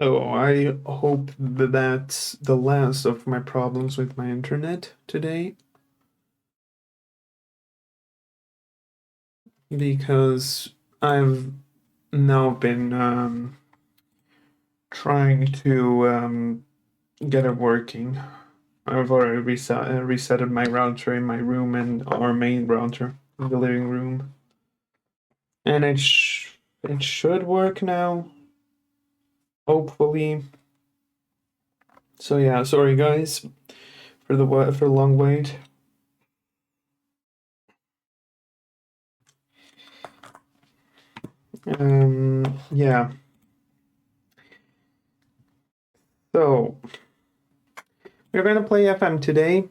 Oh, I hope that that's the last of my problems with my internet today, because I've now been trying to get it working. I've already resetted my router in my room and our main router in the living room, and it should work now, hopefully. So yeah, sorry guys for the long wait. Yeah. So we're gonna play FM today.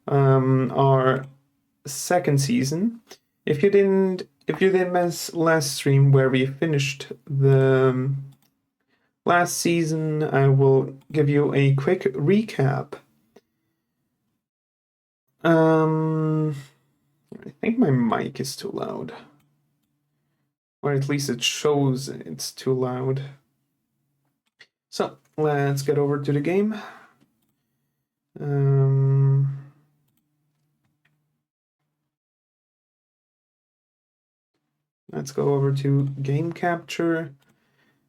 Our second season. If you didn't miss last stream where we finished the last season, I will give you a quick recap. Um, I think my mic is too loud, or at least it shows it's too loud. So let's get over to the game. Let's go over to game capture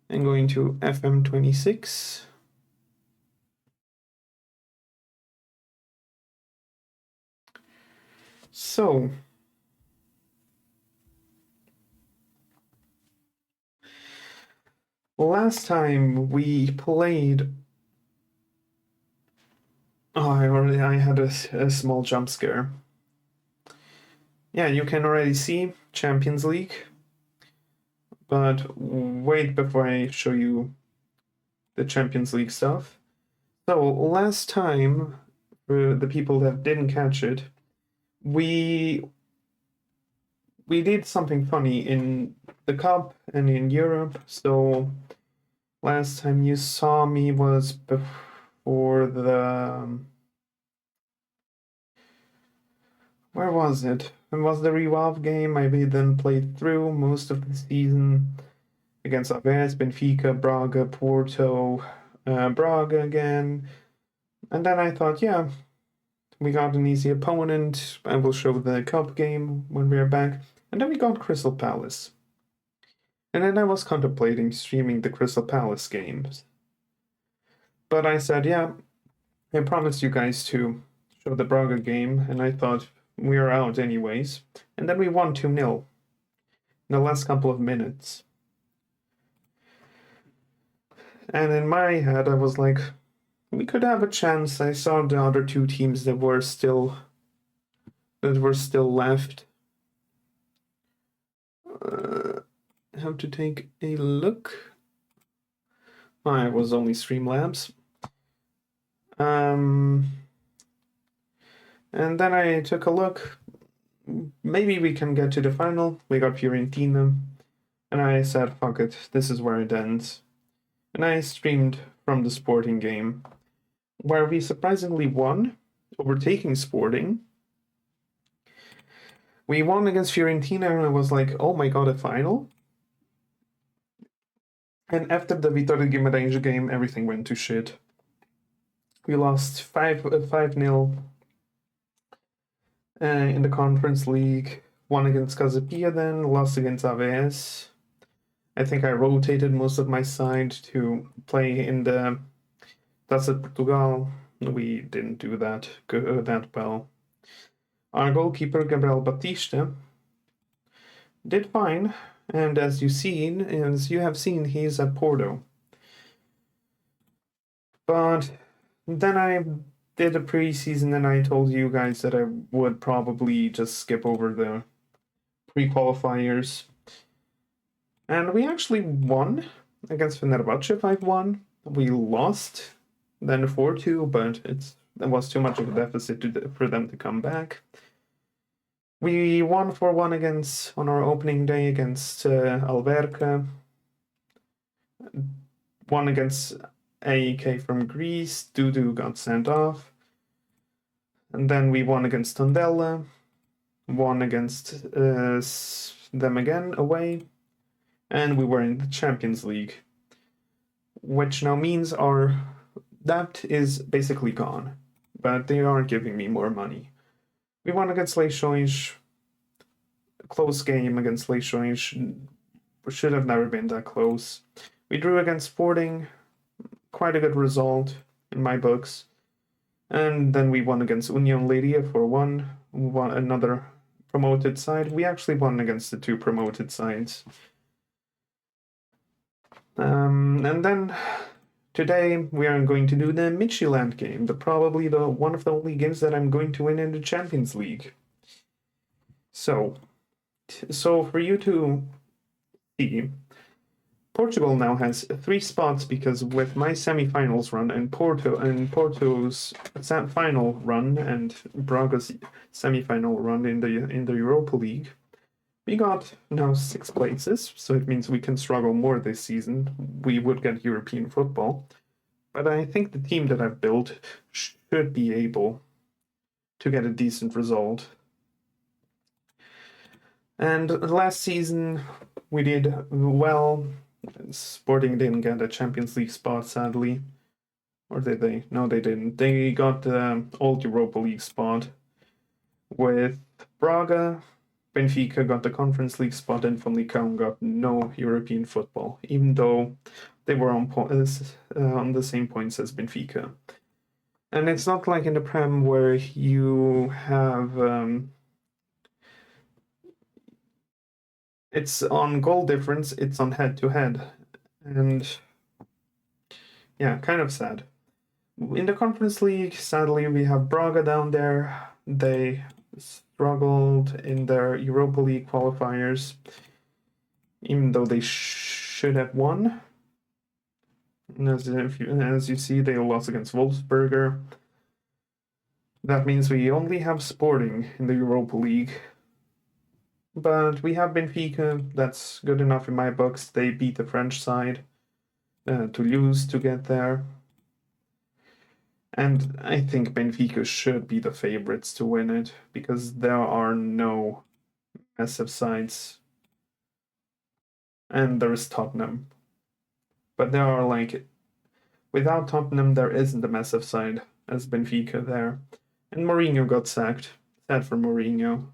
and going to FM26. So last time we played. Oh, I had a small jump scare. Yeah, you can already see Champions League, but wait before I show you the Champions League stuff. So last time, for the people that didn't catch it, we we did something funny in the Cup and in Europe. So last time you saw me was before the where was it? It was the Revolve game. I then played through most of the season against Aves, Benfica, Braga, Porto, Braga again. And then I thought, yeah, we got an easy opponent. I will show the cup game when we're back. And then we got Crystal Palace. And then I was contemplating streaming the Crystal Palace games. But I said, yeah, I promised you guys to show the Braga game, and I thought we are out anyways. And then we won 2-0 in the last couple of minutes. And in my head, I was like, we could have a chance. I saw the other two teams that were still left. Have to take a look. I was only Streamlabs. And then I took a look. Maybe we can get to the final. We got Fiorentina. And I said, fuck it, this is where it ends. And I streamed from the Sporting game, where we surprisingly won, overtaking Sporting. We won against Fiorentina, and I was like, oh my god, a final? And after the Vitória Guimarães game, everything went to shit. We lost 5-0 in the Conference League, won against Casapia then, lost against Aves. I think I rotated most of my side to play in the Taça de Portugal. We didn't do that well. Our goalkeeper, Gabriel Batista, did fine, and as you have seen, he's at Porto. But then I did a preseason and I told you guys that I would probably just skip over the pre-qualifiers. And we actually won against Fenerbahce 5-1. We lost then 4-2, but it was too much of a deficit for them to come back. We won 4-1 on our opening day against Alverca. Won against AEK from Greece. Dudu got sent off. And then we won against Tondela. Won against them again away. And we were in the Champions League. which now means our debt is basically gone, but they aren't giving me more money. We won against Leishoish, close game against Leishoish, should have never been that close. We drew against Sporting, quite a good result in my books. And then we won against Union Leiria for one another promoted side. We actually won against the two promoted sides. And then today we are going to do the Midtjylland game, probably the one of the only games that I'm going to win in the Champions League. So for you to see, Portugal now has 3 spots because with my semi-finals run and Porto's final run and Braga's semi-final run in the Europa League, we got now 6 places. So it means we can struggle more this season. We would get European football, but I think the team that I've built should be able to get a decent result. And last season we did well. Sporting didn't get a Champions League spot, sadly. Or did they? No, they didn't. They got the old Europa League spot. With Braga, Benfica got the Conference League spot, and Famalicão got no European football, even though they were on the same points as Benfica. And it's not like in the Prem where you have... it's on goal difference, it's on head-to-head. And yeah, kind of sad. In the Conference League, sadly, we have Braga down there. They struggled in their Europa League qualifiers, even though they should have won. And as you see, they lost against Wolfsberger. That means we only have Sporting in the Europa League. But we have Benfica, that's good enough in my books. They beat the French side to lose to get there. And I think Benfica should be the favorites to win it, because there are no massive sides. And there is Tottenham. But there are without Tottenham, there isn't a massive side as Benfica there. And Mourinho got sacked. Sad for Mourinho.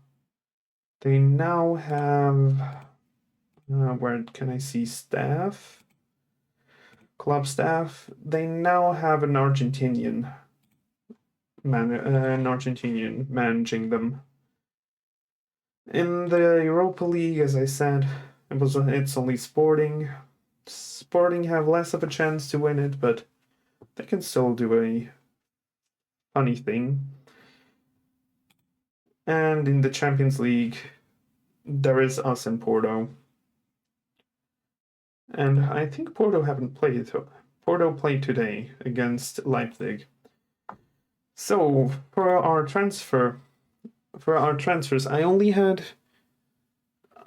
They now have, where can I see staff? Club staff. They now have an Argentinian managing them. In the Europa League, as I said, it's only Sporting. Sporting have less of a chance to win it, but they can still do a funny thing. And in the Champions League, there is us and Porto. And I think Porto haven't played. Porto played today against Leipzig. So for our transfers, I only had.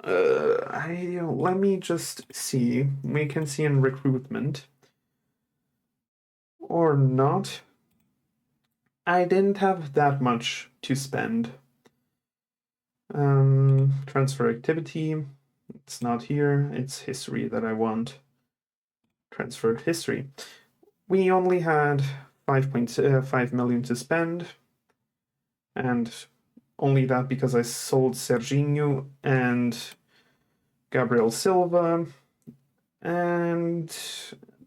Let me just see. We can see in recruitment or not. I didn't have that much to spend. Transfer activity. It's not here. It's history that I want. Transfer history. We only had 5.5 million to spend, and only that because I sold Serginho and Gabriel Silva, and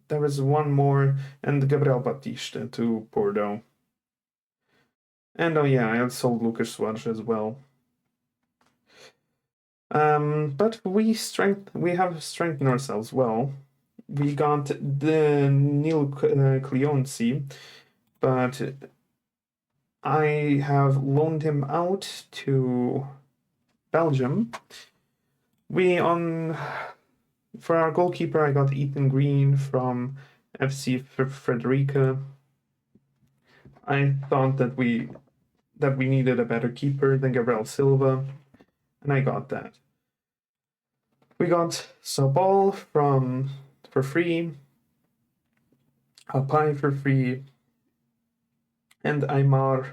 there was one more, and Gabriel Batista to Porto. And oh yeah, I sold Lucas Suarez as well. But we have strengthened ourselves well. We got the Neil Cleonci, but I have loaned him out to Belgium. For our goalkeeper, I got Ethan Green from FC Frederica. I thought that we needed a better keeper than Gabriel Silva, and I got that. We got Sabal for free, Alpay for free, and Aymar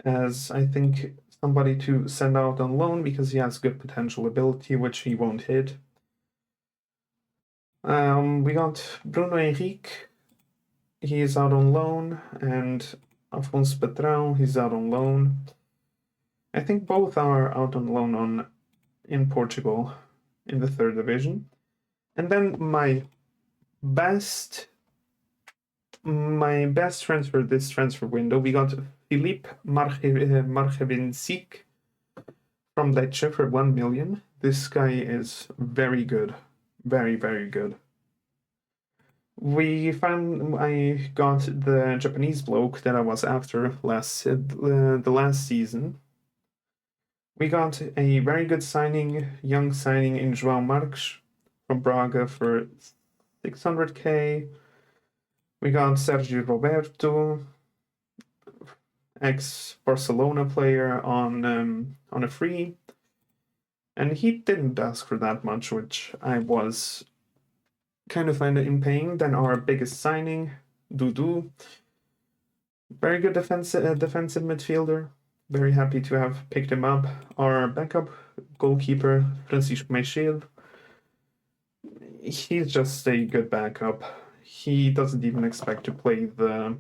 as, I think, somebody to send out on loan because he has good potential ability, which he won't hit. We got Bruno Henrique. He is out on loan, and Afonso Patrão, he's out on loan. I think both are out on loan in Portugal in the third division. And then my best transfer this transfer window, we got Filip Marchevincic from Lecce for 1 million. This guy is very good. Very, very good. I got the Japanese bloke that I was after the last season. We got a very good young signing in João Marques from Braga for 600k. We got Sergio Roberto, ex-Barcelona player on a free, and he didn't ask for that much, which I was kind of in paying. Then our biggest signing, Dudu, very good defensive midfielder. Very happy to have picked him up. Our backup goalkeeper, Francisco Meixedo, he's just a good backup. He doesn't even expect to play the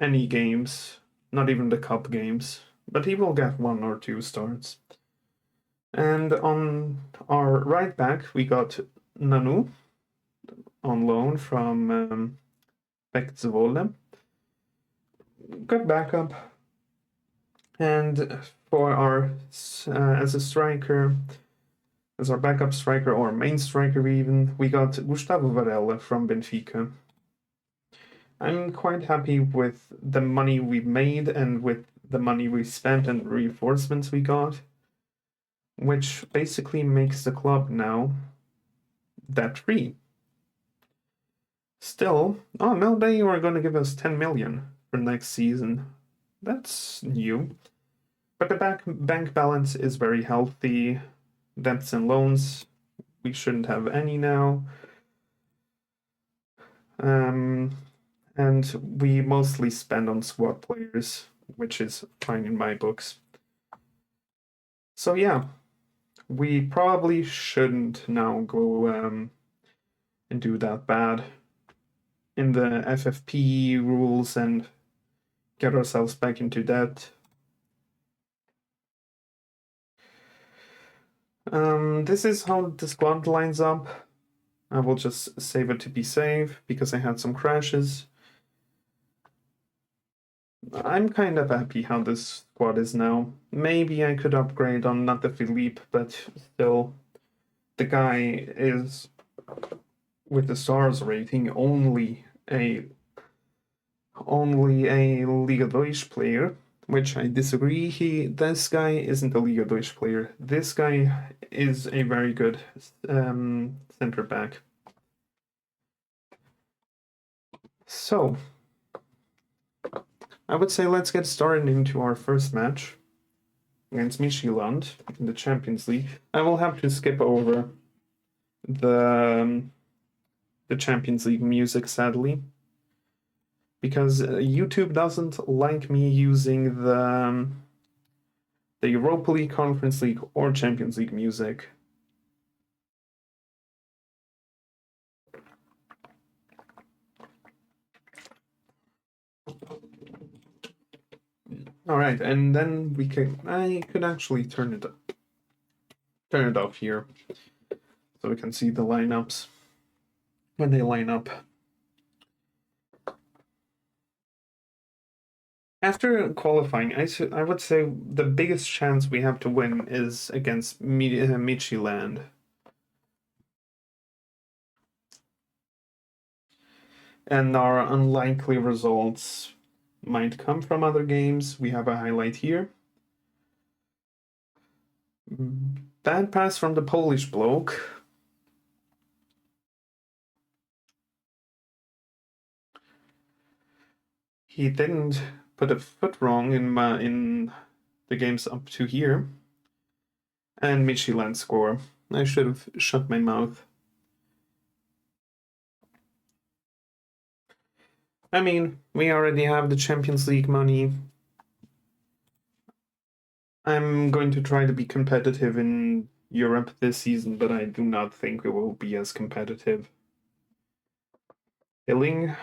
any games, not even the cup games, but he will get 1 or 2 starts. And on our right back, we got Nanu on loan from Pek Zwolle. Good backup. And for our as our backup striker or main striker even, we got Gustavo Varela from Benfica. I'm quite happy with the money we made and with the money we spent and reinforcements we got, which basically makes the club now debt-free. Still, oh no, they are going to give us 10 million for next season. That's new. But the bank balance is very healthy. Debts and loans, we shouldn't have any now. And we mostly spend on squad players, which is fine in my books. So yeah, we probably shouldn't now go and do that bad in the FFP rules and get ourselves back into debt. This is how the squad lines up. I will just save it to be safe because I had some crashes. I'm kind of happy how this squad is now. Maybe I could upgrade on not the Philippe, but still, the guy is with the stars rating only a Liga 2 player, which I disagree. This guy isn't a Liga 2 player. This guy is a very good center back. So, I would say let's get started into our first match against Midtjylland in the Champions League. I will have to skip over the Champions League music, sadly, because YouTube doesn't like me using the Europa League, Conference League, or Champions League music. All right, and then I could actually turn it off here, so we can see the lineups when they line up. After qualifying, I would say the biggest chance we have to win is against Midtjylland. And our unlikely results might come from other games. We have a highlight here. Bad pass from the Polish bloke. He didn't put a foot wrong in the games up to here. And Midtjylland score. I should have shut my mouth. I mean, we already have the Champions League money. I'm going to try to be competitive in Europe this season, but I do not think we will be as competitive. Hilling,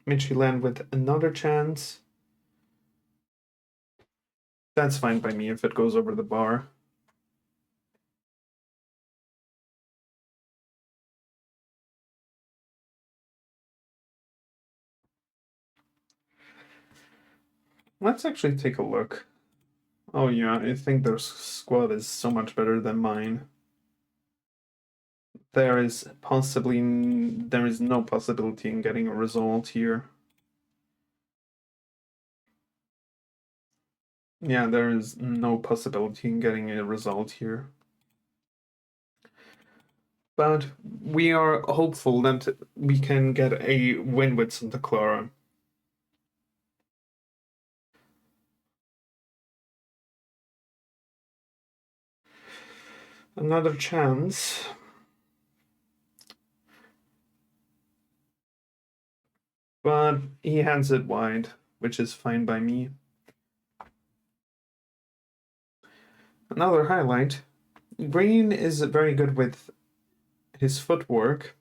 Midtjylland with another chance. That's fine by me if it goes over the bar. Let's actually take a look. Oh yeah, I think their squad is so much better than mine. There is no possibility in getting a result here. Yeah, there is no possibility in getting a result here. But we are hopeful that we can get a win with Santa Clara. Another chance. But he hands it wide, which is fine by me. Another highlight. Green is very good with his footwork,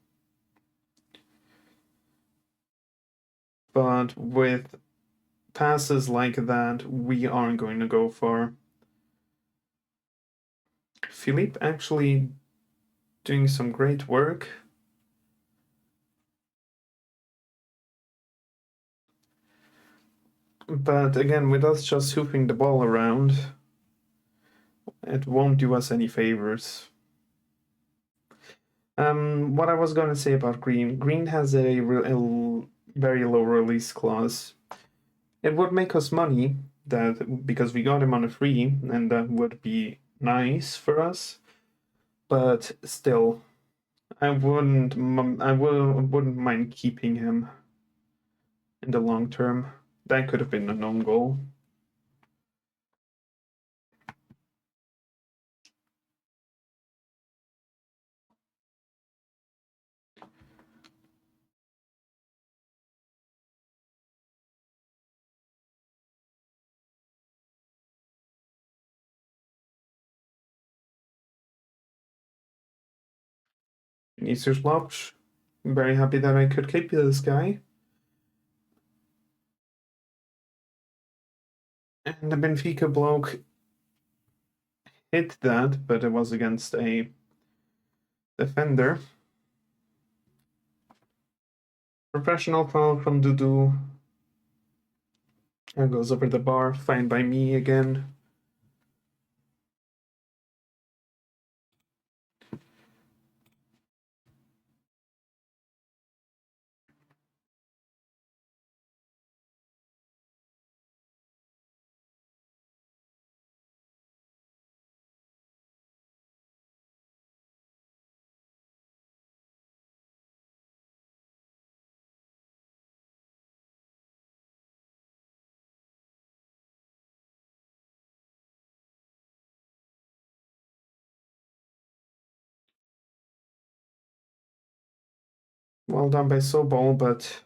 but with passes like that, we aren't going to go far. Philippe actually doing some great work. But again, with us just hooping the ball around, it won't do us any favors. What I was going to say about Green has a very low release clause. It would make us money because we got him on a free, and that would be nice for us. But still, wouldn't mind keeping him in the long term. That could have been an own goal. Easter's Lodge. I'm very happy that I could keep this guy. And the Benfica bloke hit that, but it was against a defender. Professional foul from Dudu. And goes over the bar. Fine by me again. Well done by Sobol, but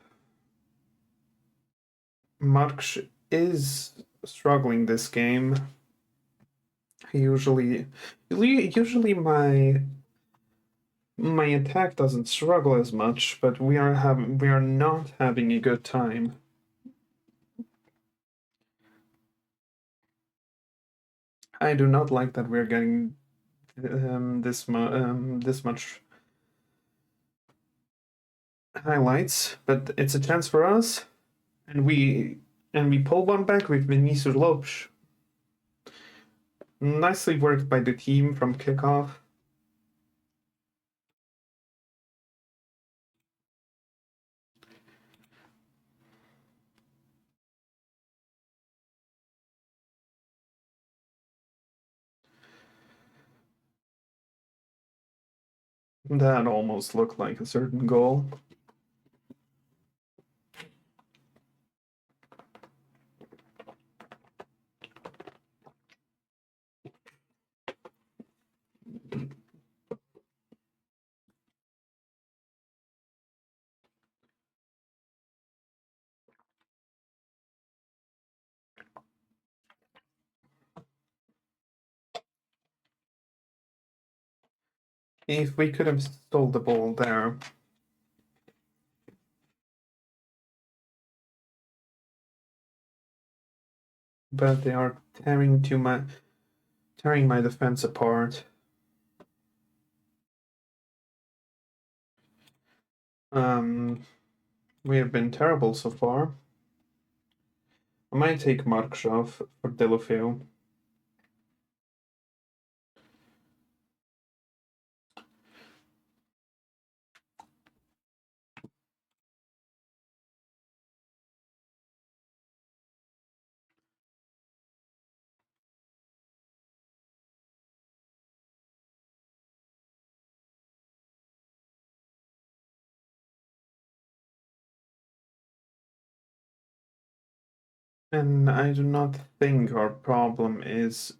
Marks is struggling this game. Usually my attack doesn't struggle as much, but we are not having a good time. I do not like that we're getting this much highlights, but it's a chance for us, and we pull one back with Vinicius Lopes. Nicely worked by the team from kickoff. That almost looked like a certain goal. If we could have stole the ball there. But they are tearing my defense apart. We have been terrible so far. I might take Markshov for Delofeu. And I do not think our problem is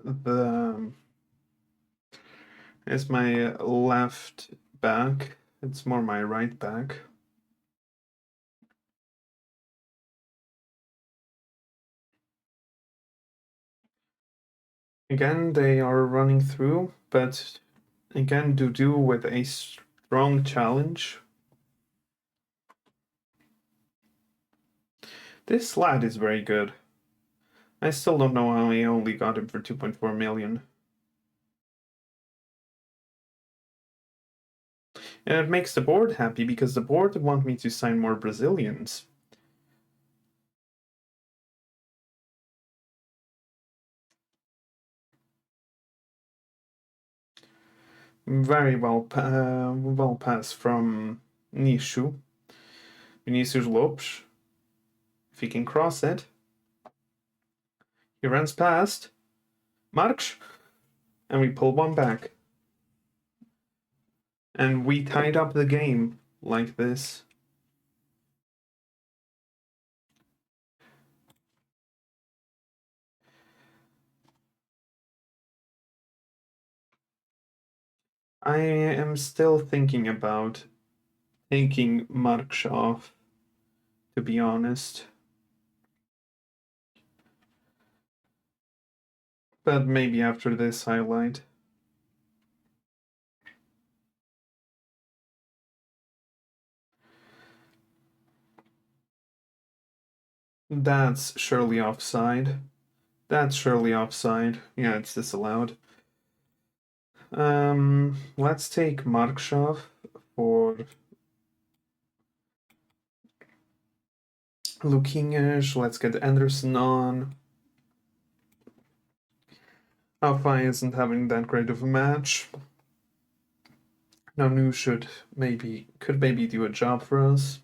my left back. It's more my right back. Again, they are running through, but again, do with a strong challenge. This lad is very good. I still don't know how I only got him for 2.4 million. And it makes the board happy because the board want me to sign more Brazilians. Very well pass from Nishu. Vinicius Lopes. If he can cross it. He runs past. March. And we pull one back. And we tied up the game like this. I am still thinking about taking March off, to be honest. But maybe after this highlight. That's surely offside. That's surely offside. Yeah, it's disallowed. Let's take Markshov for Lukinhas. Let's get Anderson on. Alfai isn't having that great of a match. Nanu could maybe do a job for us.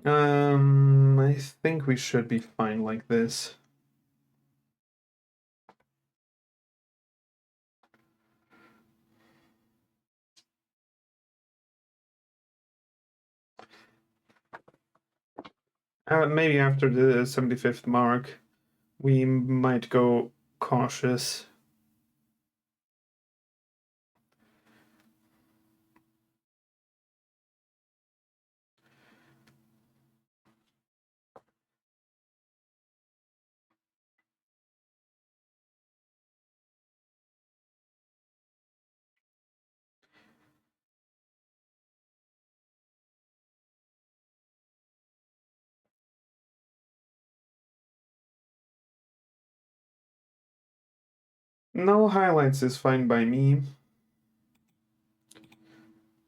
I think we should be fine like this. Maybe after the 75th mark, we might go cautious. No highlights is fine by me.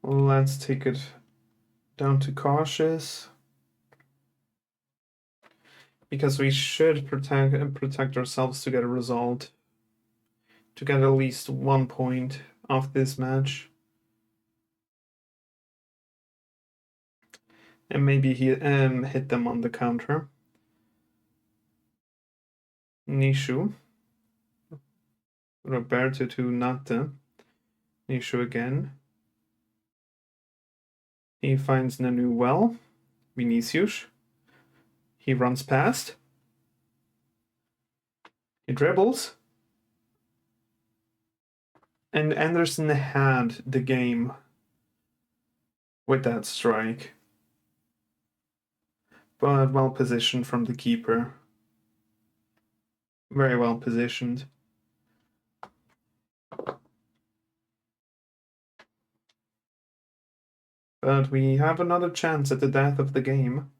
Let's take it down to cautious. Because we should protect ourselves to get a result. To get at least 1 point off this match. And maybe hit them on the counter. Nishu. Roberto to Nata. Nishu again. He finds Nanu well. Vinicius. He runs past. He dribbles. And Anderson had the game with that strike. But well positioned from the keeper. Very well positioned. but we have another chance at the death of the game.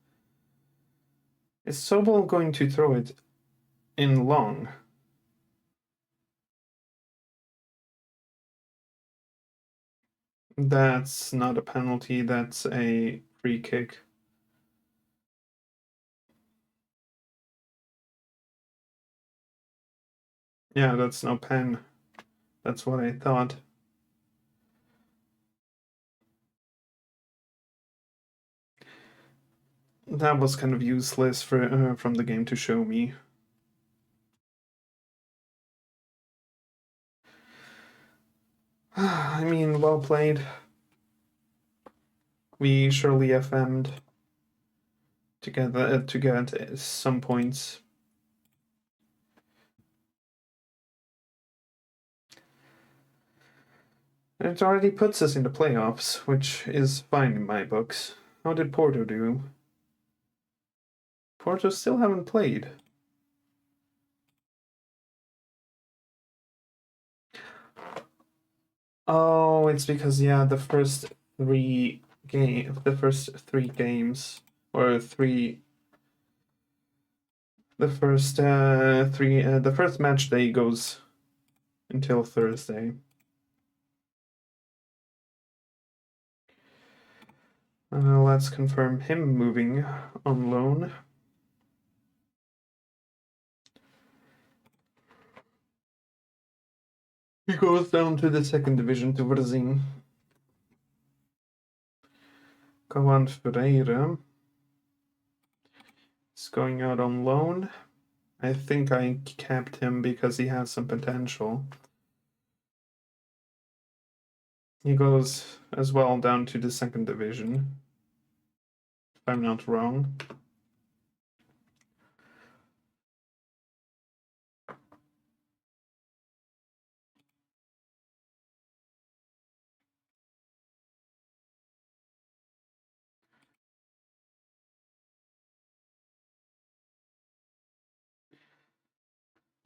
Is Sobol going to throw it in long? That's not a penalty, that's a free kick. Yeah, that's no pen. That's what I thought. That was kind of useless from the game to show me. I mean, well played. We surely FM'd to get some points. It already puts us in the playoffs, which is fine in my books. How did Porto do? Porto still haven't played. Oh, it's because yeah, the first three games, or three, the first match day goes until Thursday. Let's confirm him moving on loan. He goes down to the second division to Brazil. Kawan Ferreira is going out on loan. I think I kept him because he has some potential. He goes as well down to the second division, if I'm not wrong.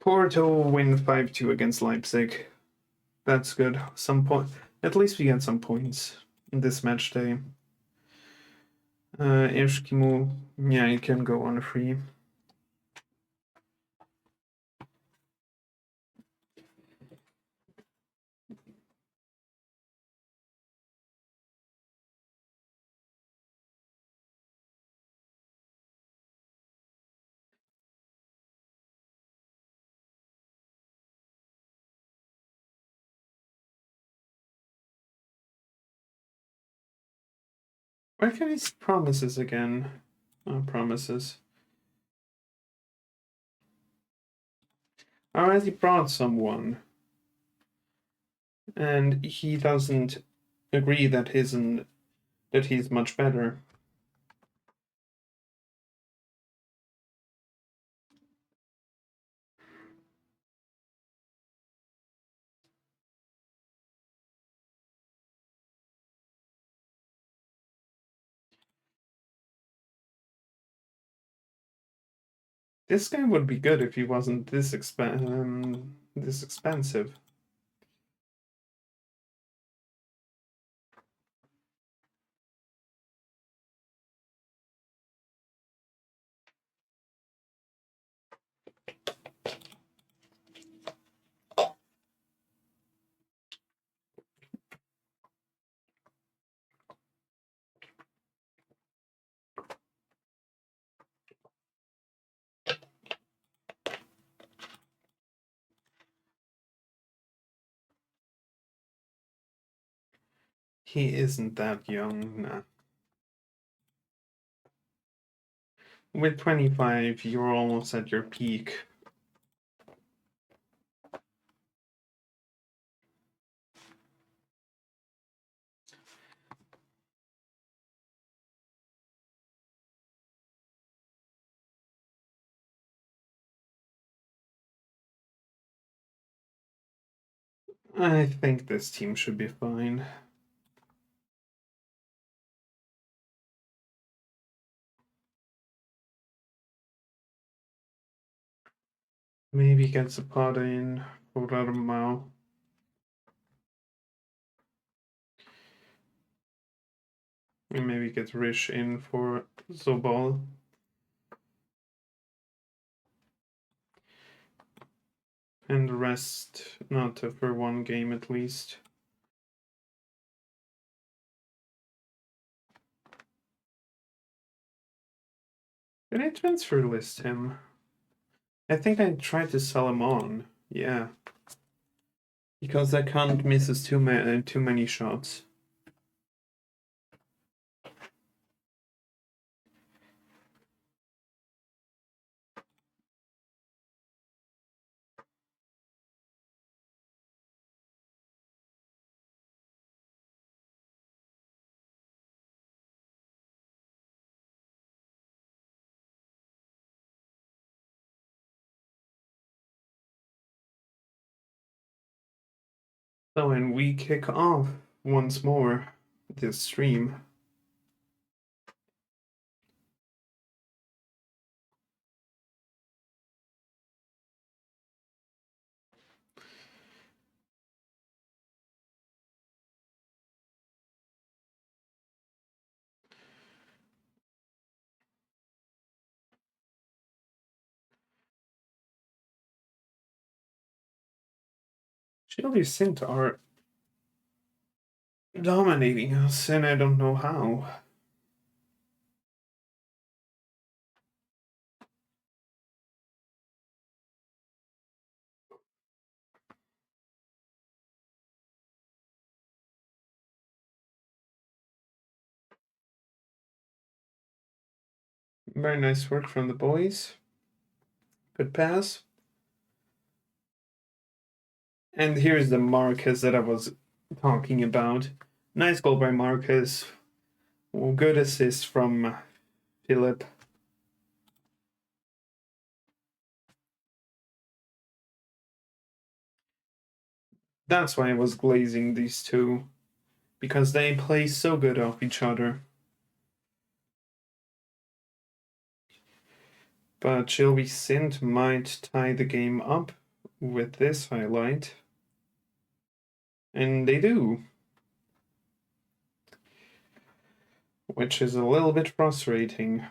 Porto win 5-2 against Leipzig. That's good. At least we get some points in this match day. Ishkimu, yeah, he can go on a free. Where can I see promises again? Promises. I already brought someone, and he doesn't agree that he's much better. This guy would be good if he wasn't this expensive. He isn't that young, nah. With 25, you're almost at your peak. I think this team should be fine. Maybe get Zapata in for Armao. And maybe get Rish in for Zobal. And the rest not for one game at least. Did I transfer list him? I think I tried to sell him on. Yeah. Because I can't miss too many shots. So, and we kick off once more this stream. Shilly Sint are dominating us, and I don't know how. Very nice work from the boys. Good pass. And here's the Marcus that I was talking about. Nice goal by Marcus. Good assist from Philip. That's why I was glazing these two. Because they play so good off each other. But Shilby Sint might tie the game up with this highlight. And they do. Which is a little bit frustrating.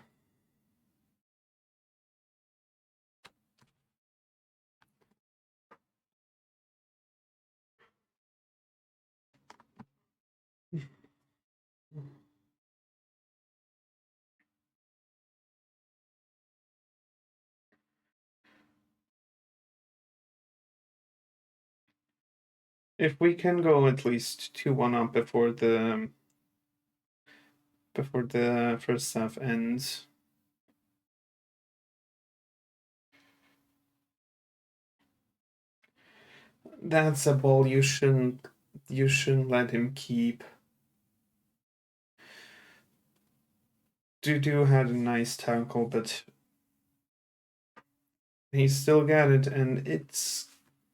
If we can go at least 2-1 up before the first half ends. That's a ball you shouldn't let him keep. Dudu had a nice tackle, but he still got it, and it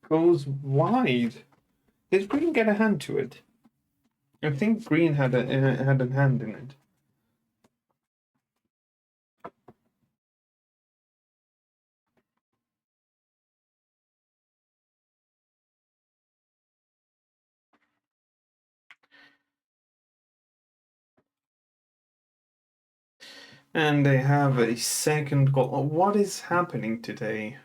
goes wide. Did Green get a hand to it? I think Green had a hand in it. And they have a second goal. What is happening today?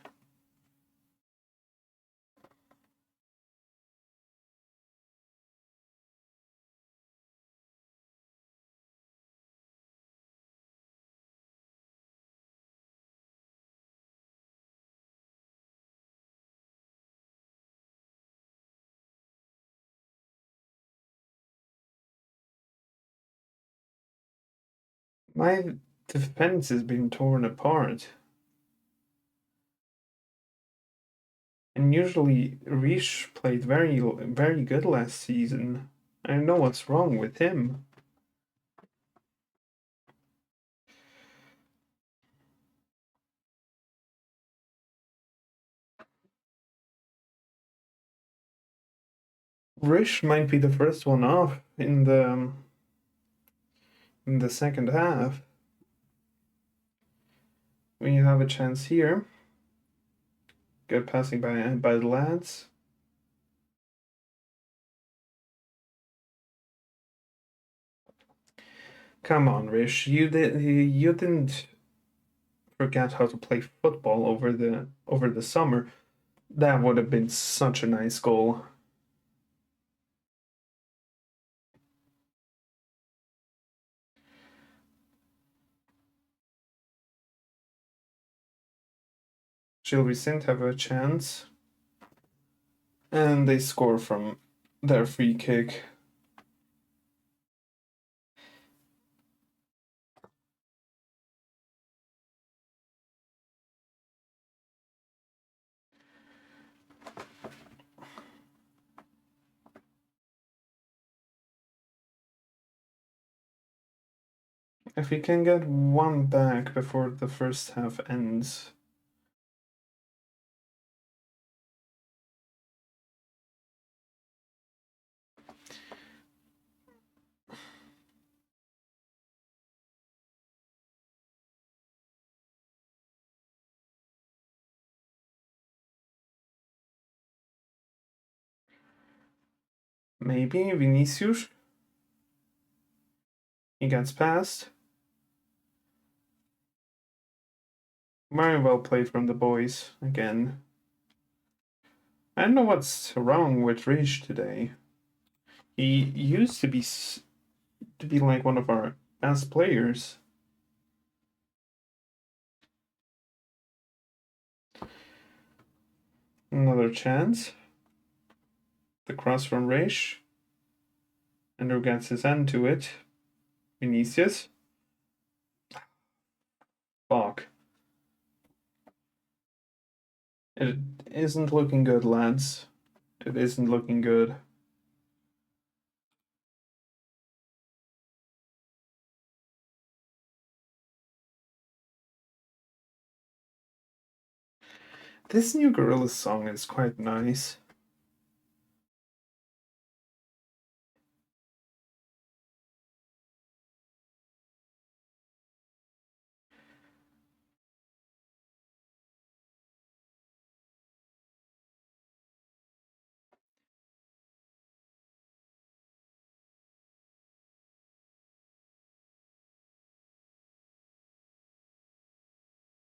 My defense has been torn apart. And usually Rish played very good last season. I don't know what's wrong with him. Rish might be the first one off in the second half. We have a chance here. Good passing by the lads. Come on, Rish. You didn't forget how to play football over the summer. That would have been such a nice goal. Gil Vicente have a chance. And they score from their free kick. If we can get one back before the first half ends. Maybe Vinicius. He gets past. Very well played from the boys again. I don't know what's wrong with Rish today. He used to be like one of our best players. Another chance. The cross from Rish. Andrew gets his end to it. Vinicius. Fuck. It isn't looking good, lads. It isn't looking good. This new Gorillaz song is quite nice.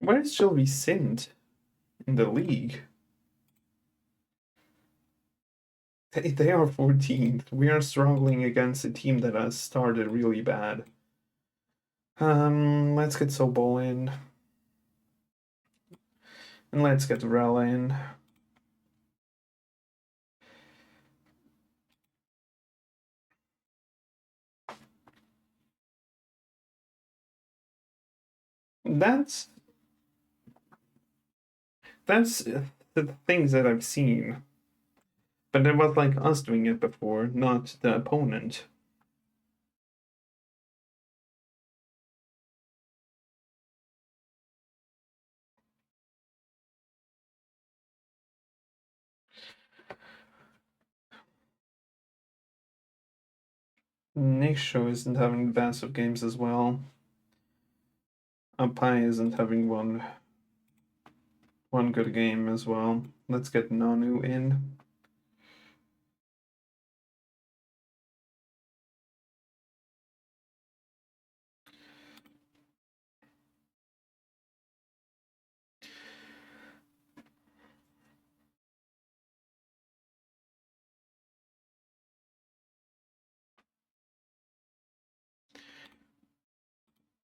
Where's Gil Vicente in the league? They are 14th. We are struggling against a team that has started really bad. Let's get Sobol in. And let's get Rella in. That's the things that I've seen. But it was like us doing it before, not the opponent. Nick Show isn't having the best of games as well. Apai isn't having one good game as well. Let's get Nanu in.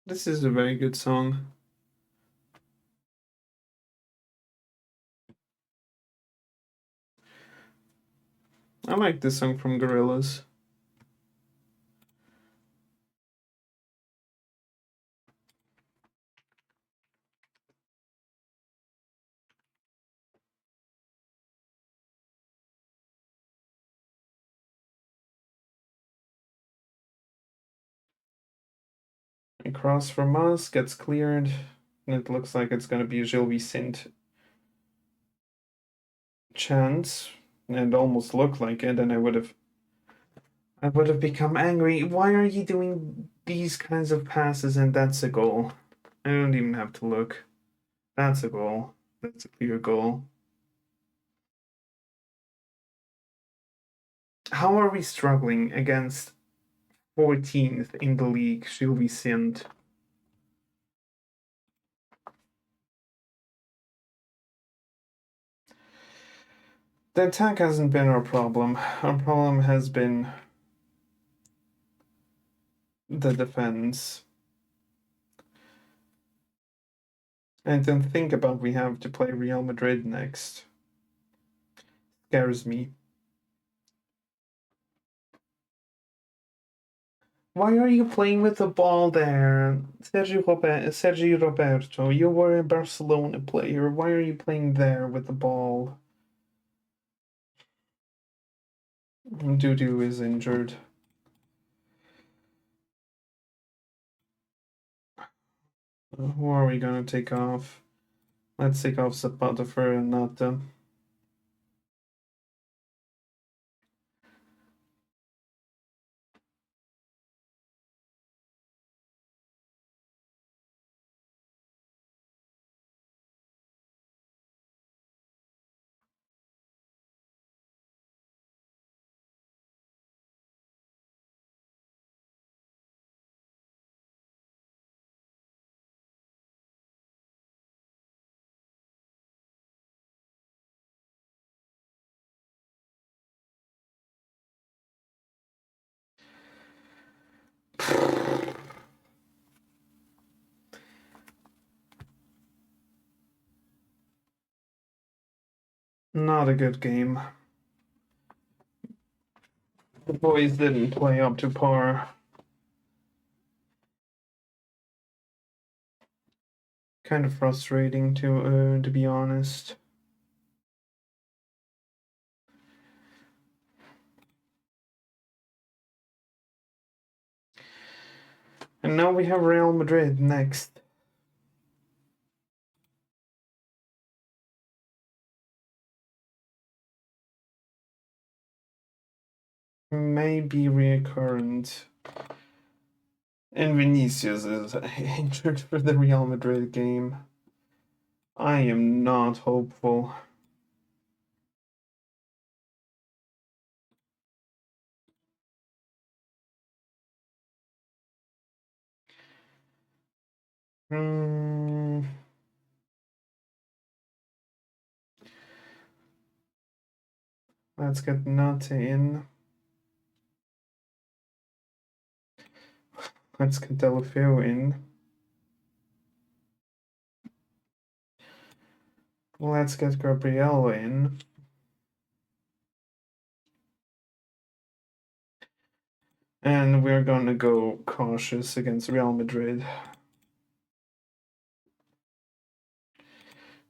This is a very good song. I like this song from Gorillaz. Across from us gets cleared, and it looks like it's gonna be a Gil Vicente chance, and almost looked like it, and I would have become angry. Why are you doing these kinds of passes and that's a goal? I don't even have to look. That's a goal. That's a clear goal. How are we struggling against 14th in the league, she'll be sent. The attack hasn't been our problem. Our problem has been the defense. And then think about we have to play Real Madrid next. Scares me. Why are you playing with the ball there? Sergio Roberto, you were a Barcelona player. Why are you playing there with the ball? Dudu is injured. Who are we gonna take off? Let's take off Zapata for Nata. Not a good game. The boys didn't play up to par. Kind of frustrating to be honest. And now we have Real Madrid next. Maybe recurrent. And Vinicius is injured for the Real Madrid game. I am not hopeful. Let's get Nata in. Let's get Delafeu in. Let's get Gabriel in. And we're gonna go cautious against Real Madrid.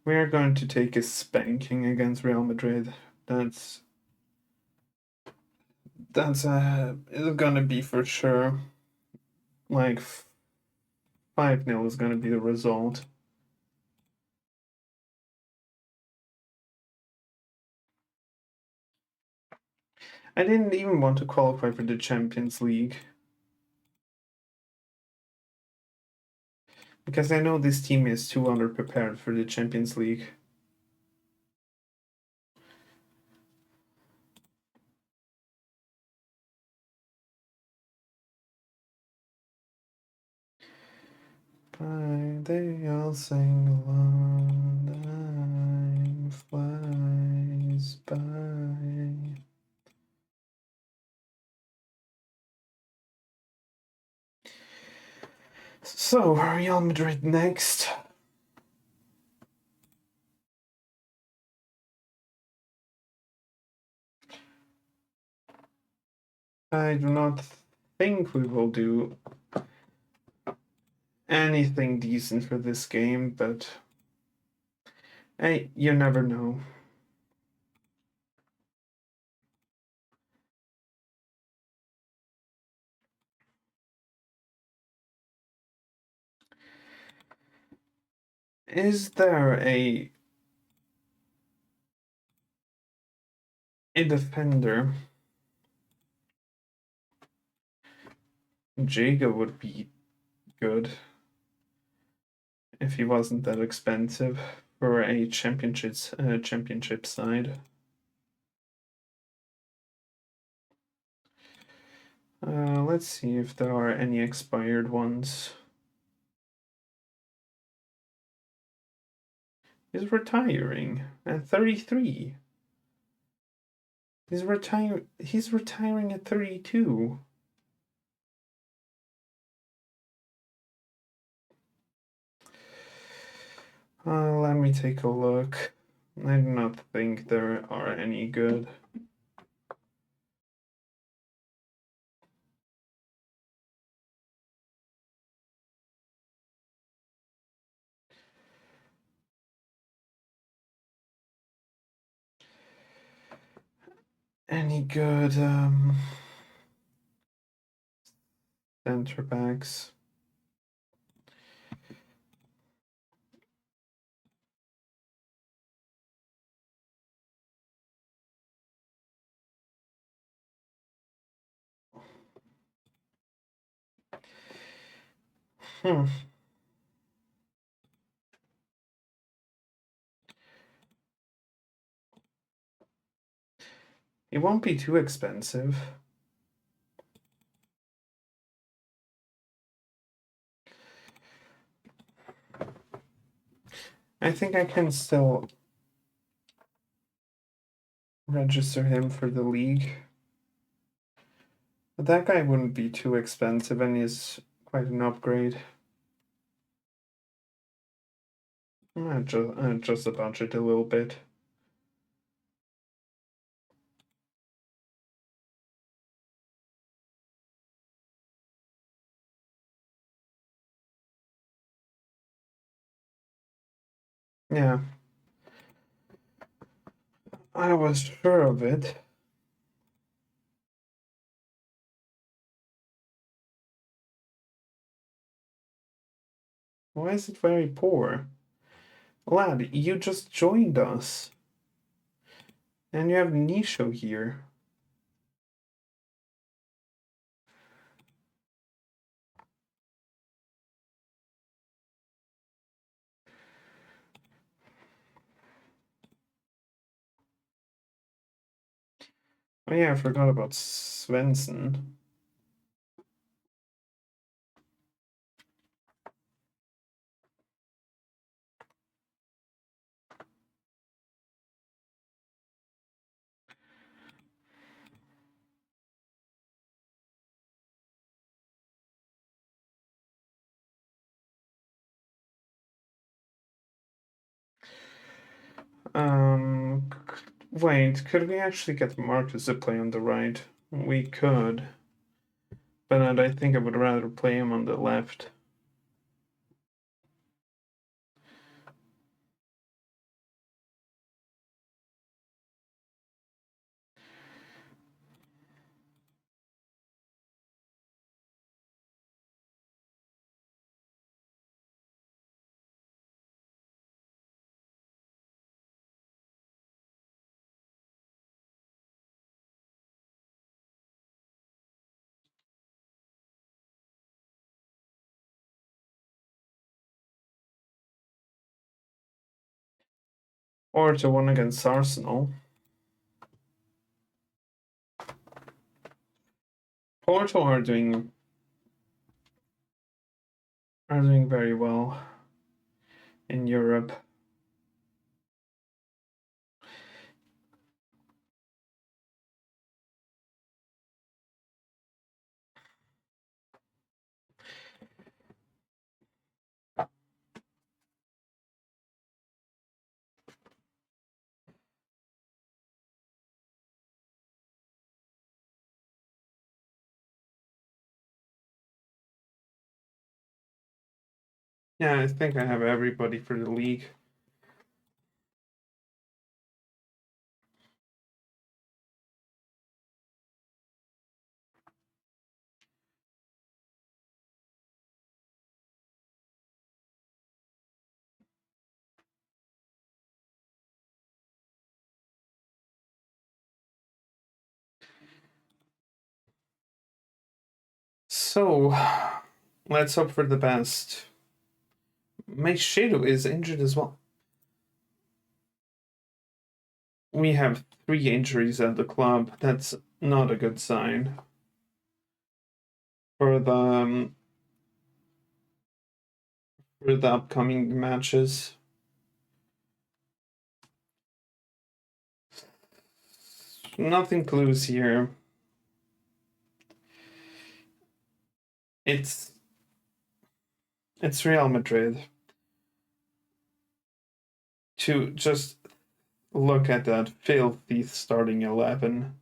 We are going to take a spanking against Real Madrid. That's it's gonna be for sure. Like 5-0 is gonna be the result. I didn't even want to qualify for the Champions League. Because I know this team is too underprepared for the Champions League. Bye, they all sing along, time flies by. So, Real Madrid next. I do not think we will do anything decent for this game, but hey, you never know. Is there a defender? Jaga would be good if he wasn't that expensive for a championship side. Let's see if there are any expired ones. He's retiring at 33. He's retiring at 32. Let me take a look. I do not think there are any good. Any good center backs? Hmm. It won't be too expensive. I think I can still register him for the league. But that guy wouldn't be too expensive and he's quite an upgrade. Just a budget a little bit. Yeah. I was sure of it. Why is it very poor? Lad, you just joined us. And you have Nisho here. Oh yeah, I forgot about Svensson. Wait, could we actually get Marcus to play on the right? We could. But I think I would rather play him on the left. Or to one against Arsenal. Porto are doing very well in Europe. Yeah, I think I have everybody for the league. So, let's hope for the best. Maishido is injured as well. We have 3 injuries at the club. That's not a good sign. for the upcoming matches. Nothing to lose here. It's Real Madrid. To just look at that filthy starting 11.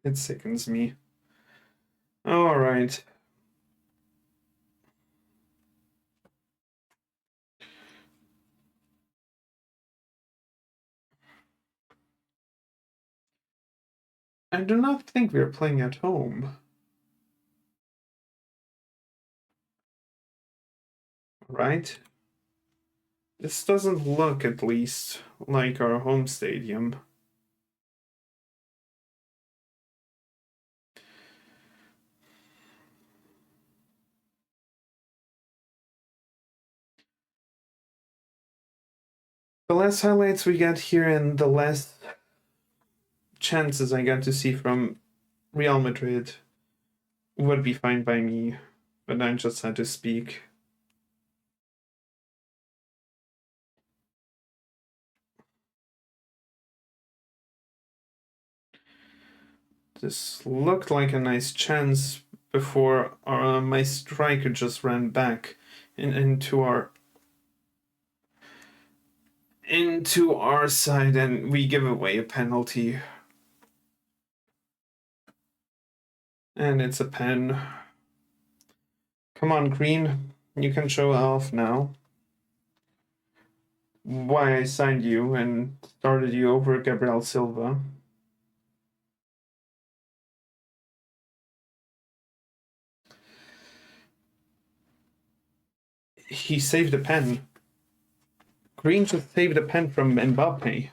It sickens me. All right. I do not think we are playing at home. Right? This doesn't look, at least, like our home stadium. The less highlights we get here and the less chances I get to see from Real Madrid would be fine by me, but I just had to speak. This looked like a nice chance before my striker just ran back into our side, and we give away a penalty. And it's a pen. Come on, Green. You can show off now. Why I signed you and started you over Gabriel Silva. He saved a pen. Green just saved a pen from Mbappe.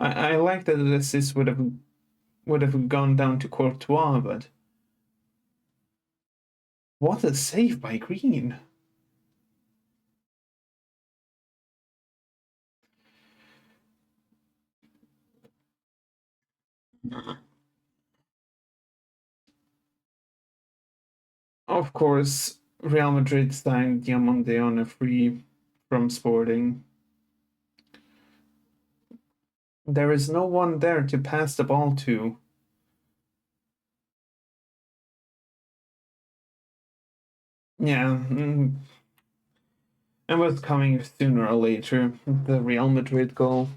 I like that the assist would have gone down to Courtois, but what a save by Green! Of course, Real Madrid signed Diamante on a free from Sporting. There is no one there to pass the ball to. Yeah, it was coming sooner or later. The Real Madrid goal.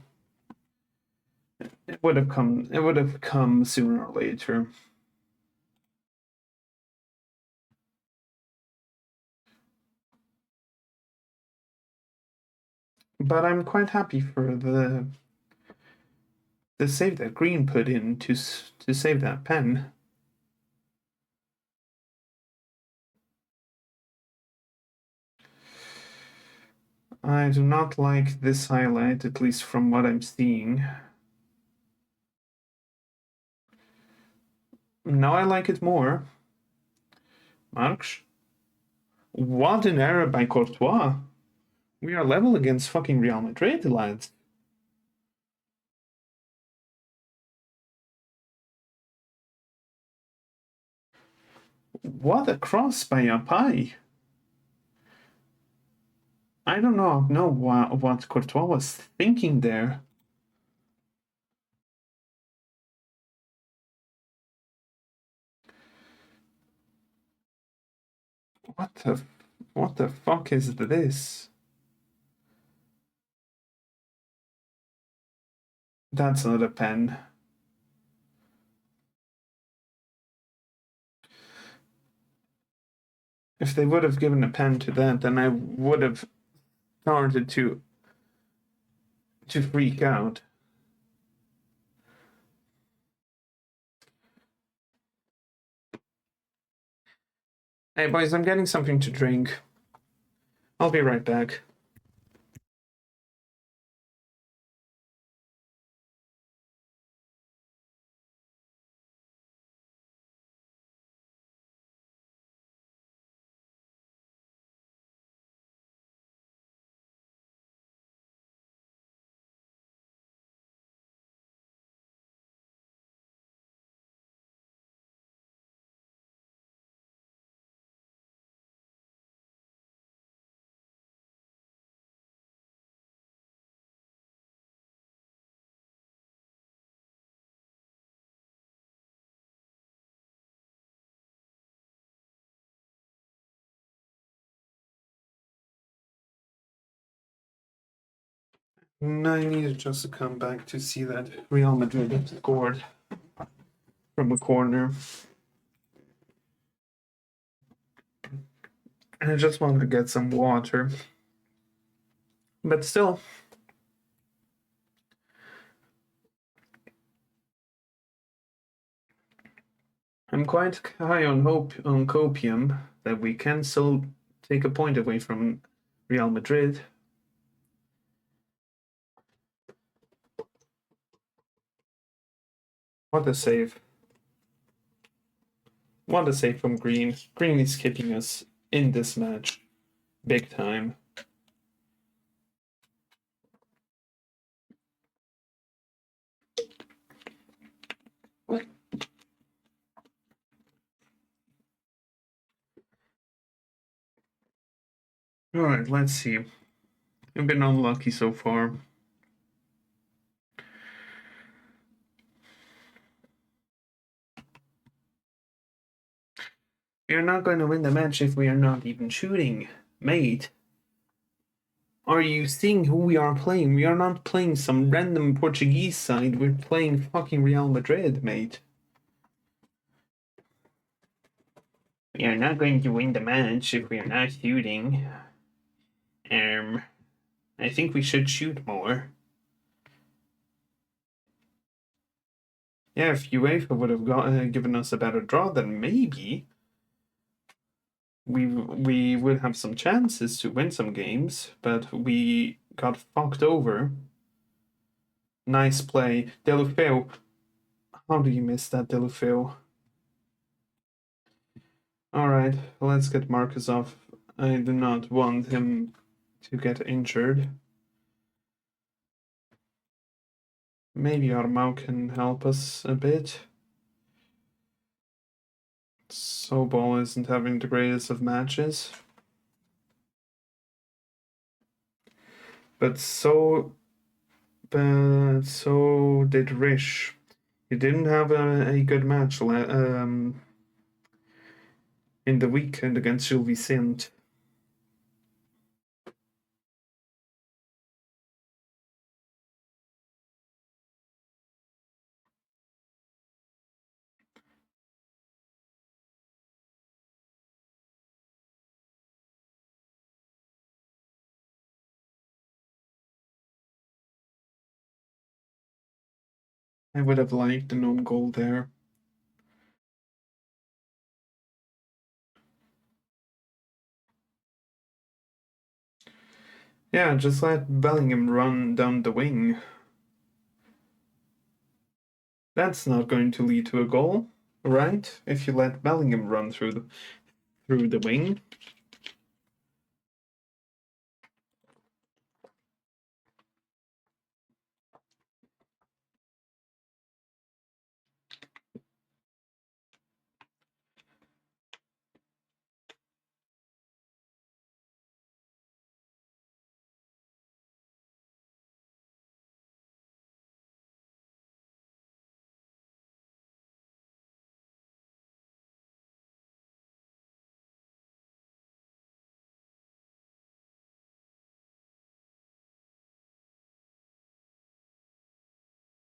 It would have come. It would have come sooner or later. But I'm quite happy for the save that Green put in to save that pen. I do not like this highlight, at least from what I'm seeing. Now I like it more. Marks? What an error by Courtois. We are level against fucking Real Madrid, lads. What a cross by Yapai. I don't know what Courtois was thinking there. What the fuck is this? That's not a pen. If they would have given a pen to that, then I would have started to freak out. Hey boys, I'm getting something to drink. I'll be right back. I needed just to come back to see that Real Madrid had scored from a corner. And I just wanted to get some water. But still, I'm quite high on hope on copium that we can still take a point away from Real Madrid. What a save. What a save from Green. Green is keeping us in this match. Big time. Alright, let's see. I've been unlucky so far. We are not going to win the match if we are not even shooting, mate. Are you seeing who we are playing? We are not playing some random Portuguese side. We're playing fucking Real Madrid, mate. We are not going to win the match if we are not shooting. I think we should shoot more. Yeah, if UEFA would have given us a better draw, then maybe we would have some chances to win some games, but we got fucked over. Nice play. Deulofeu. How do you miss that, Deulofeu? Alright, let's get Marcus off. I do not want him to get injured. Maybe Armau can help us a bit. Sobol isn't having the greatest of matches. But so did Rish. He didn't have a good match in the weekend against Gil Vicente. I would have liked an own goal there. Yeah, just let Bellingham run down the wing. That's not going to lead to a goal, right? If you let Bellingham run through the wing.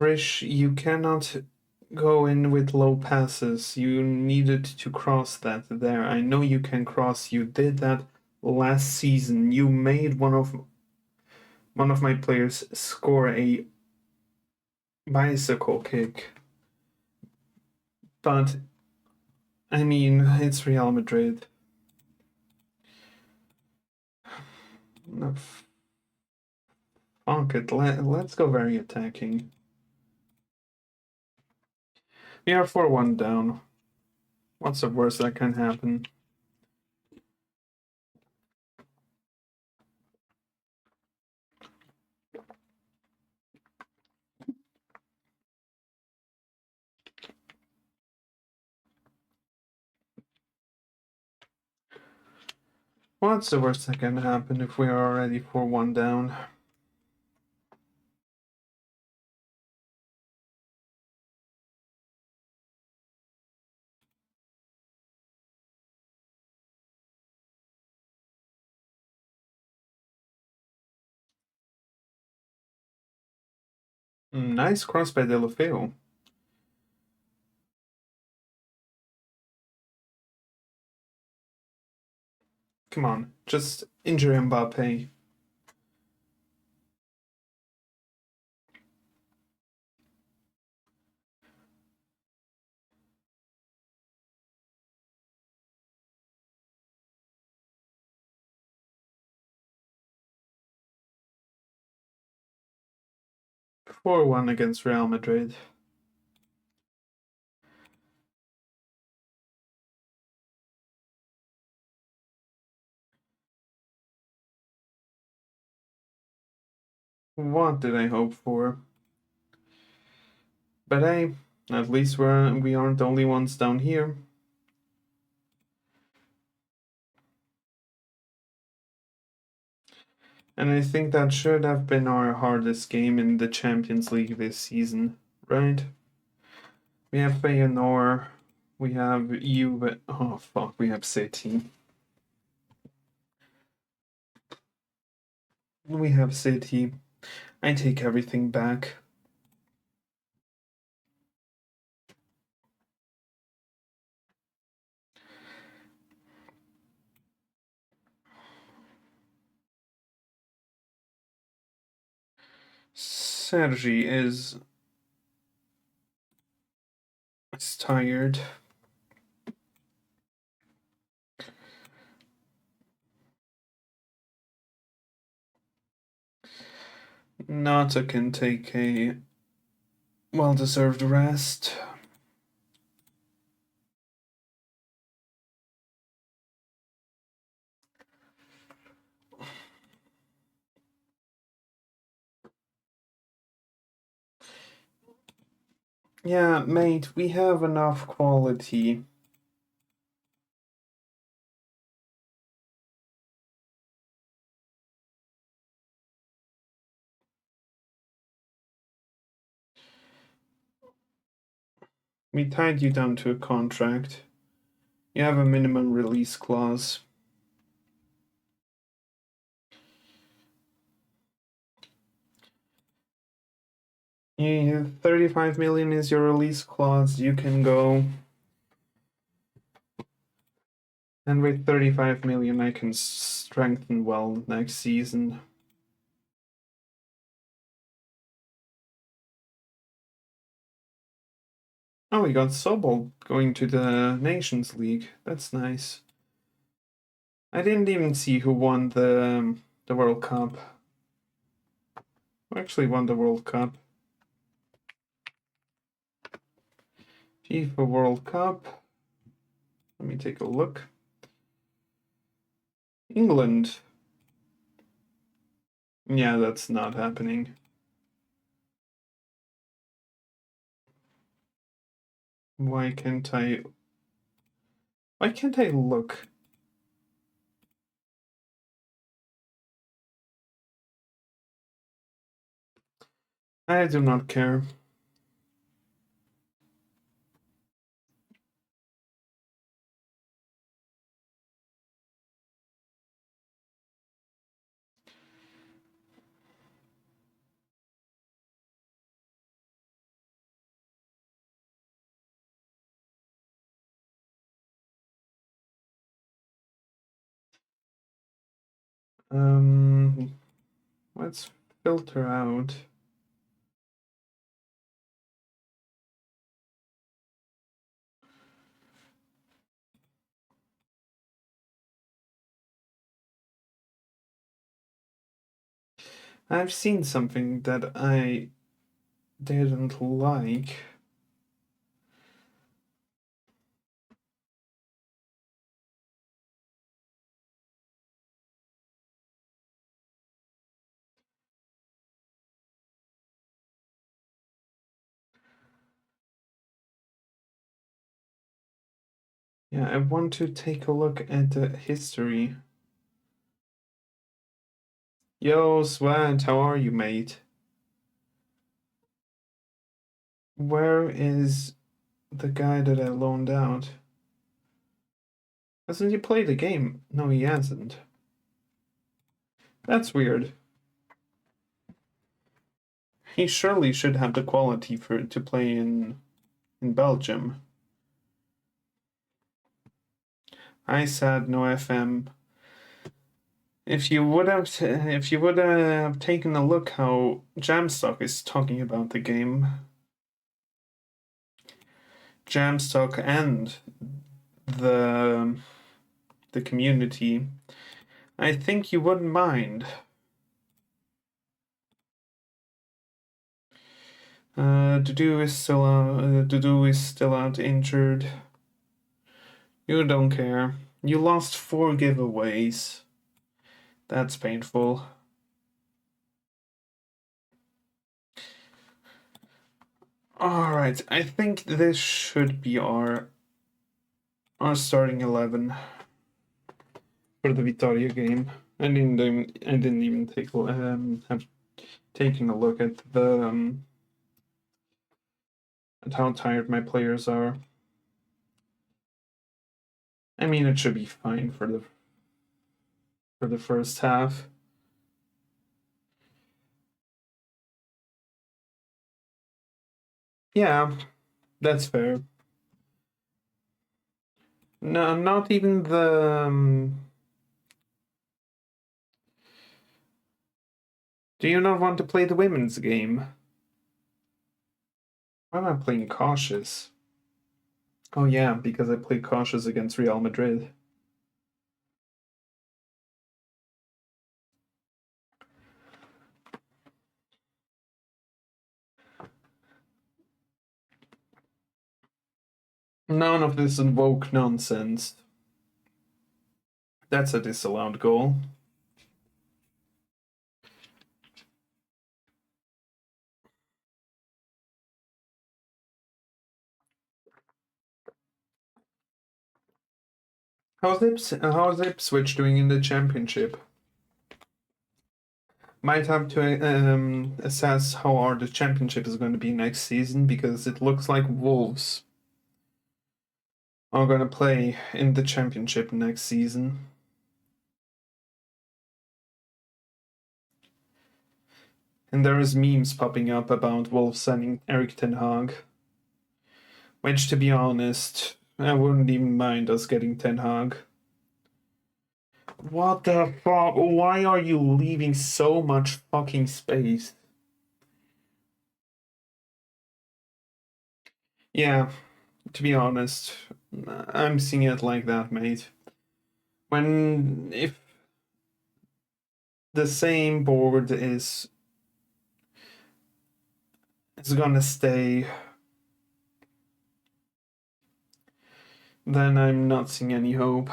Rish, you cannot go in with low passes. You needed to cross that there. I know you can cross. You did that last season. You made one of my players score a bicycle kick. But I mean, it's Real Madrid. No, fuck it. Let's go very attacking. We are 4-1 down. What's the worst that can happen? What's the worst that can happen if we are already 4-1 down? Nice cross by Delofeo. Come on, just injure Mbappe. 4-1 against Real Madrid. What did I hope for? But hey, at least we aren't the only ones down here. And I think that should have been our hardest game in the Champions League this season, right? We have Feyenoord, we have Juve. Oh fuck, we have City. We have City. I take everything back. Sergi is tired. Nata can take a well-deserved rest. Yeah, mate, we have enough quality. We tied you down to a contract. You have a minimum release clause. Yeah, 35 million is your release clause. You can go. And with 35 million, I can strengthen well next season. Oh, we got Sobol going to the Nations League. That's nice. I didn't even see who won the World Cup. Who actually won the World Cup? FIFA World Cup. Let me take a look. England. Yeah, that's not happening. Why can't I? Why can't I look? I do not care. Let's filter out. I've seen something that I didn't like. Yeah, I want to take a look at the history. Yo, Swan, how are you, mate? Where is the guy that I loaned out? Hasn't he played the game? No, he hasn't. That's weird. He surely should have the quality to play in Belgium. I said no FM. If you would have taken a look how Jamstock is talking about the game, Jamstock and the community, I think you wouldn't mind. Dudu is still out injured. You don't care. You lost 4 giveaways. That's painful. Alright, I think this should be our starting 11 for the Vitoria game. I didn't even take have taken a look at the at how tired my players are. I mean, it should be fine for the first half. Yeah, that's fair. No, not even the. Do you not want to play the women's game? Why am I playing cautious? Oh yeah, because I played cautious against Real Madrid. None of this invoke nonsense. That's a disallowed goal. How's Ipswich doing in the championship? Might have to assess how hard the championship is going to be next season, because it looks like Wolves are going to play in the championship next season. And there is memes popping up about Wolves signing Erik ten Hag, which, to be honest, I wouldn't even mind us getting ten Hag. What the fuck? Why are you leaving so much fucking space? Yeah, to be honest, I'm seeing it like that, mate. If the same board is gonna stay, then I'm not seeing any hope.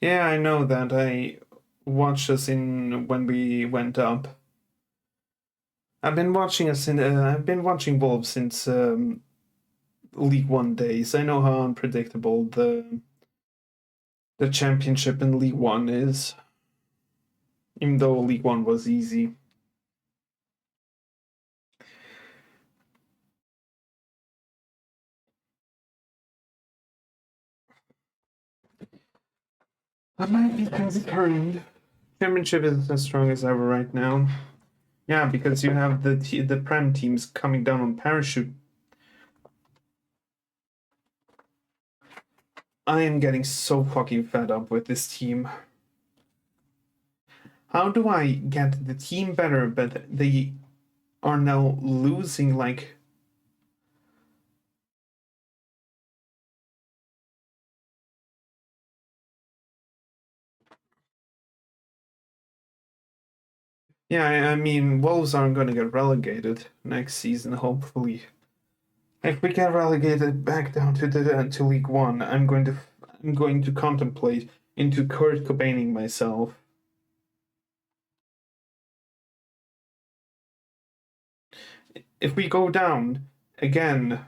Yeah, I know that. I watched us when we went up. I've been watching Wolves since League One days. I know how unpredictable the championship in League One is, even though League One was easy. I might be concerned. Championship is as strong as ever right now. Yeah, because you have the Prem teams coming down on parachute. I am getting so fucking fed up with this team. How do I get the team better, but they are now losing like. Yeah, I mean, Wolves aren't going to get relegated next season, hopefully. If we get relegated back down to League One, I'm going to contemplate into Kurt Cobaining myself. If we go down again,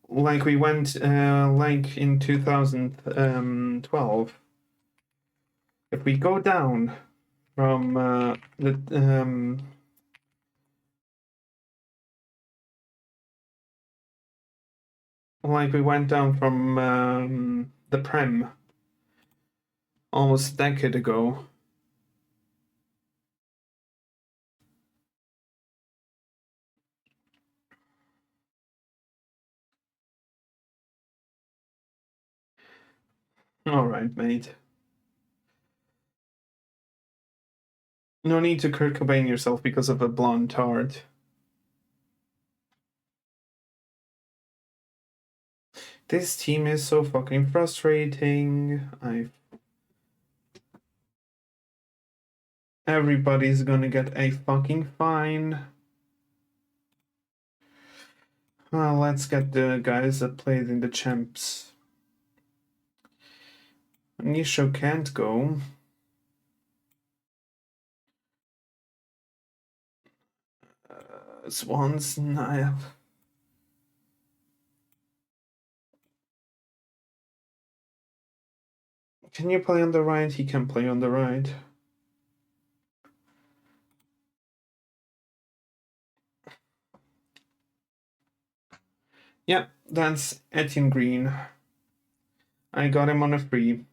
like we went like in 2012, if we go down from like we went down from the Prem almost a decade ago, Alright, mate. No need to Kurt Cobain yourself because of a blonde tart. This team is so fucking frustrating. Everybody's gonna get a fucking fine. Well, let's get the guys that played in the champs. Nisho can't go. Swanson, I have. Can you play on the right? He can play on the right. Yeah, that's Etienne Green. I got him on a free.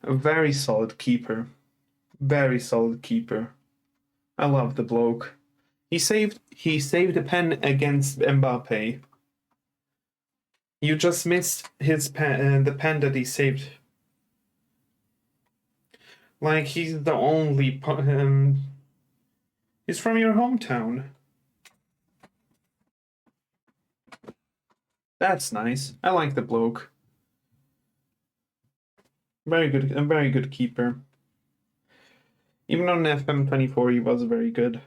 A very solid keeper. Very solid keeper. I love the bloke. He saved a pen against Mbappe. You just missed his pen, the pen that he saved. Like he's the only. He's from your hometown. That's nice. I like the bloke. Very good. A very good keeper. Even on FM24, he was very good.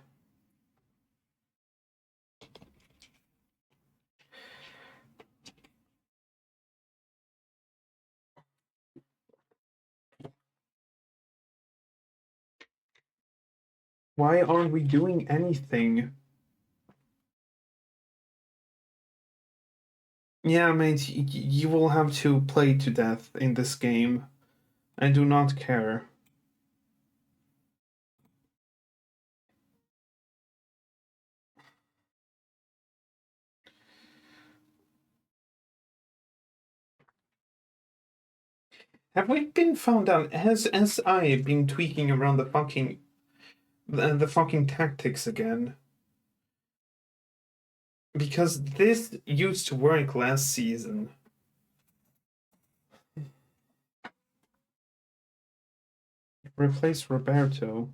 Why aren't we doing anything? Yeah, mate, you will have to play to death in this game. I do not care. Have we been found out? Has SI been tweaking around the fucking tactics again? Because this used to work last season. Replace Roberto.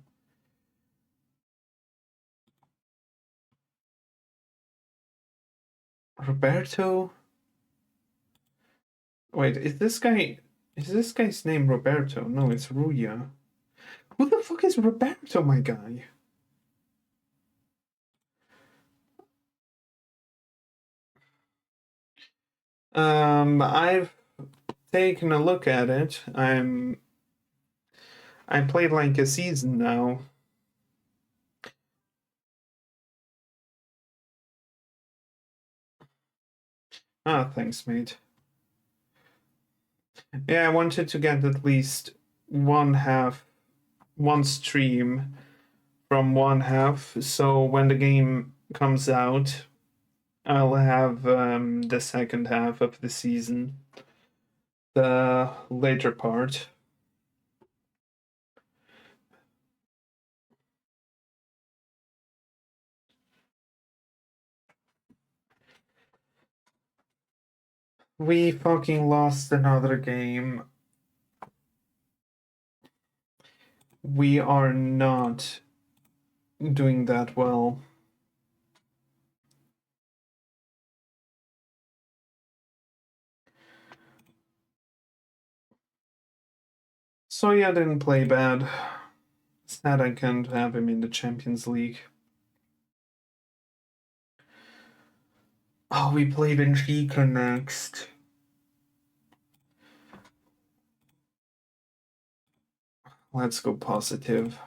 Roberto? Wait, is this guy's name Roberto? No, it's Ruya. Who the fuck is Roberto, my guy? I've taken a look at it. I played like a season now. Ah, thanks, mate. Yeah, I wanted to get at least one stream from one half, so when the game comes out, I'll have the second half of the season, the later part. We fucking lost another game. We are not doing that well. Soya didn't play bad. Sad I can't have him in the Champions League. Oh, we play Benfica next. Let's go positive.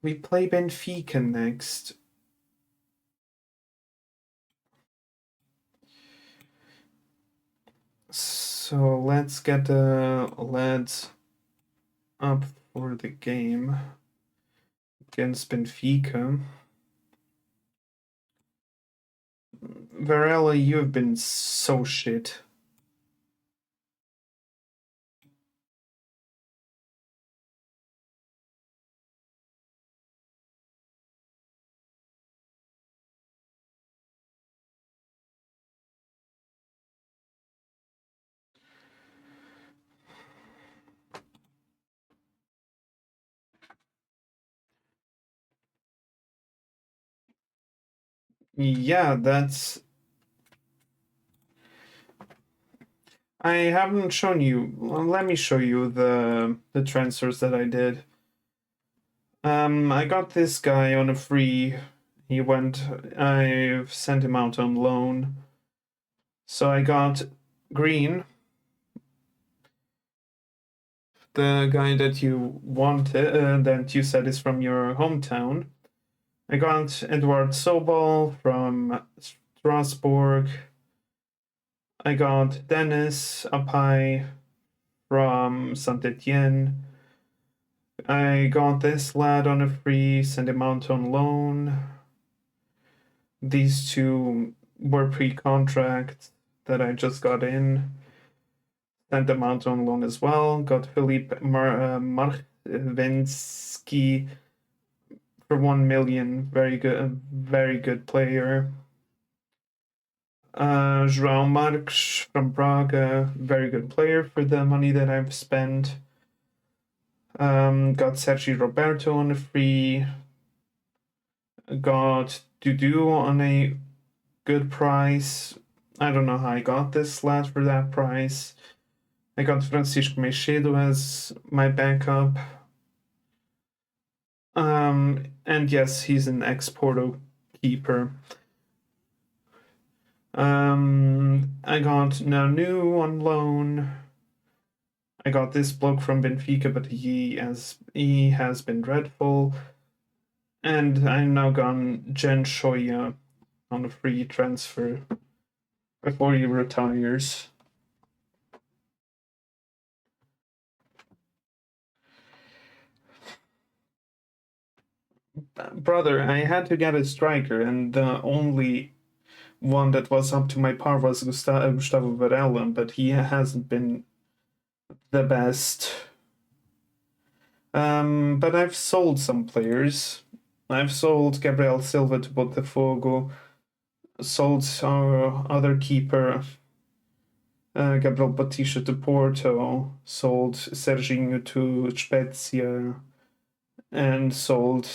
We play Benfica next. So let's get the lads up for the game against Benfica. Varela, you have been so shit. Yeah, that's. I haven't shown you. Well, let me show you the transfers that I did. I got this guy on a free. He went. I've sent him out on loan. So I got Green, the guy that you wanted, that you said is from your hometown. I got Edward Sobol from Strasbourg. I got Dennis Apai from Saint Etienne. I got this lad on a free, sent him out on loan. These two were pre-contract that I just got in. Sent them out on loan as well. Got Philippe Marchwinski for 1 million. Very good player. João Marques from Braga, very good player for the money that I've spent. Got Sergi Roberto on a free. Got Dudu on a good price. I don't know how I got this lad for that price. I got Francisco Meixedo as my backup. And yes, he's an ex-Porto keeper. I got Nanu on loan. I got this bloke from Benfica, but he has been dreadful. And I now got Jen Shoya on a free transfer before he retires. Brother, I had to get a striker, and the only one that was up to my par was Gustavo Varela, but he hasn't been the best. But I've sold some players. I've sold Gabriel Silva to Botafogo, sold our other keeper, Gabriel Batista to Porto, sold Serginho to Spezia, and sold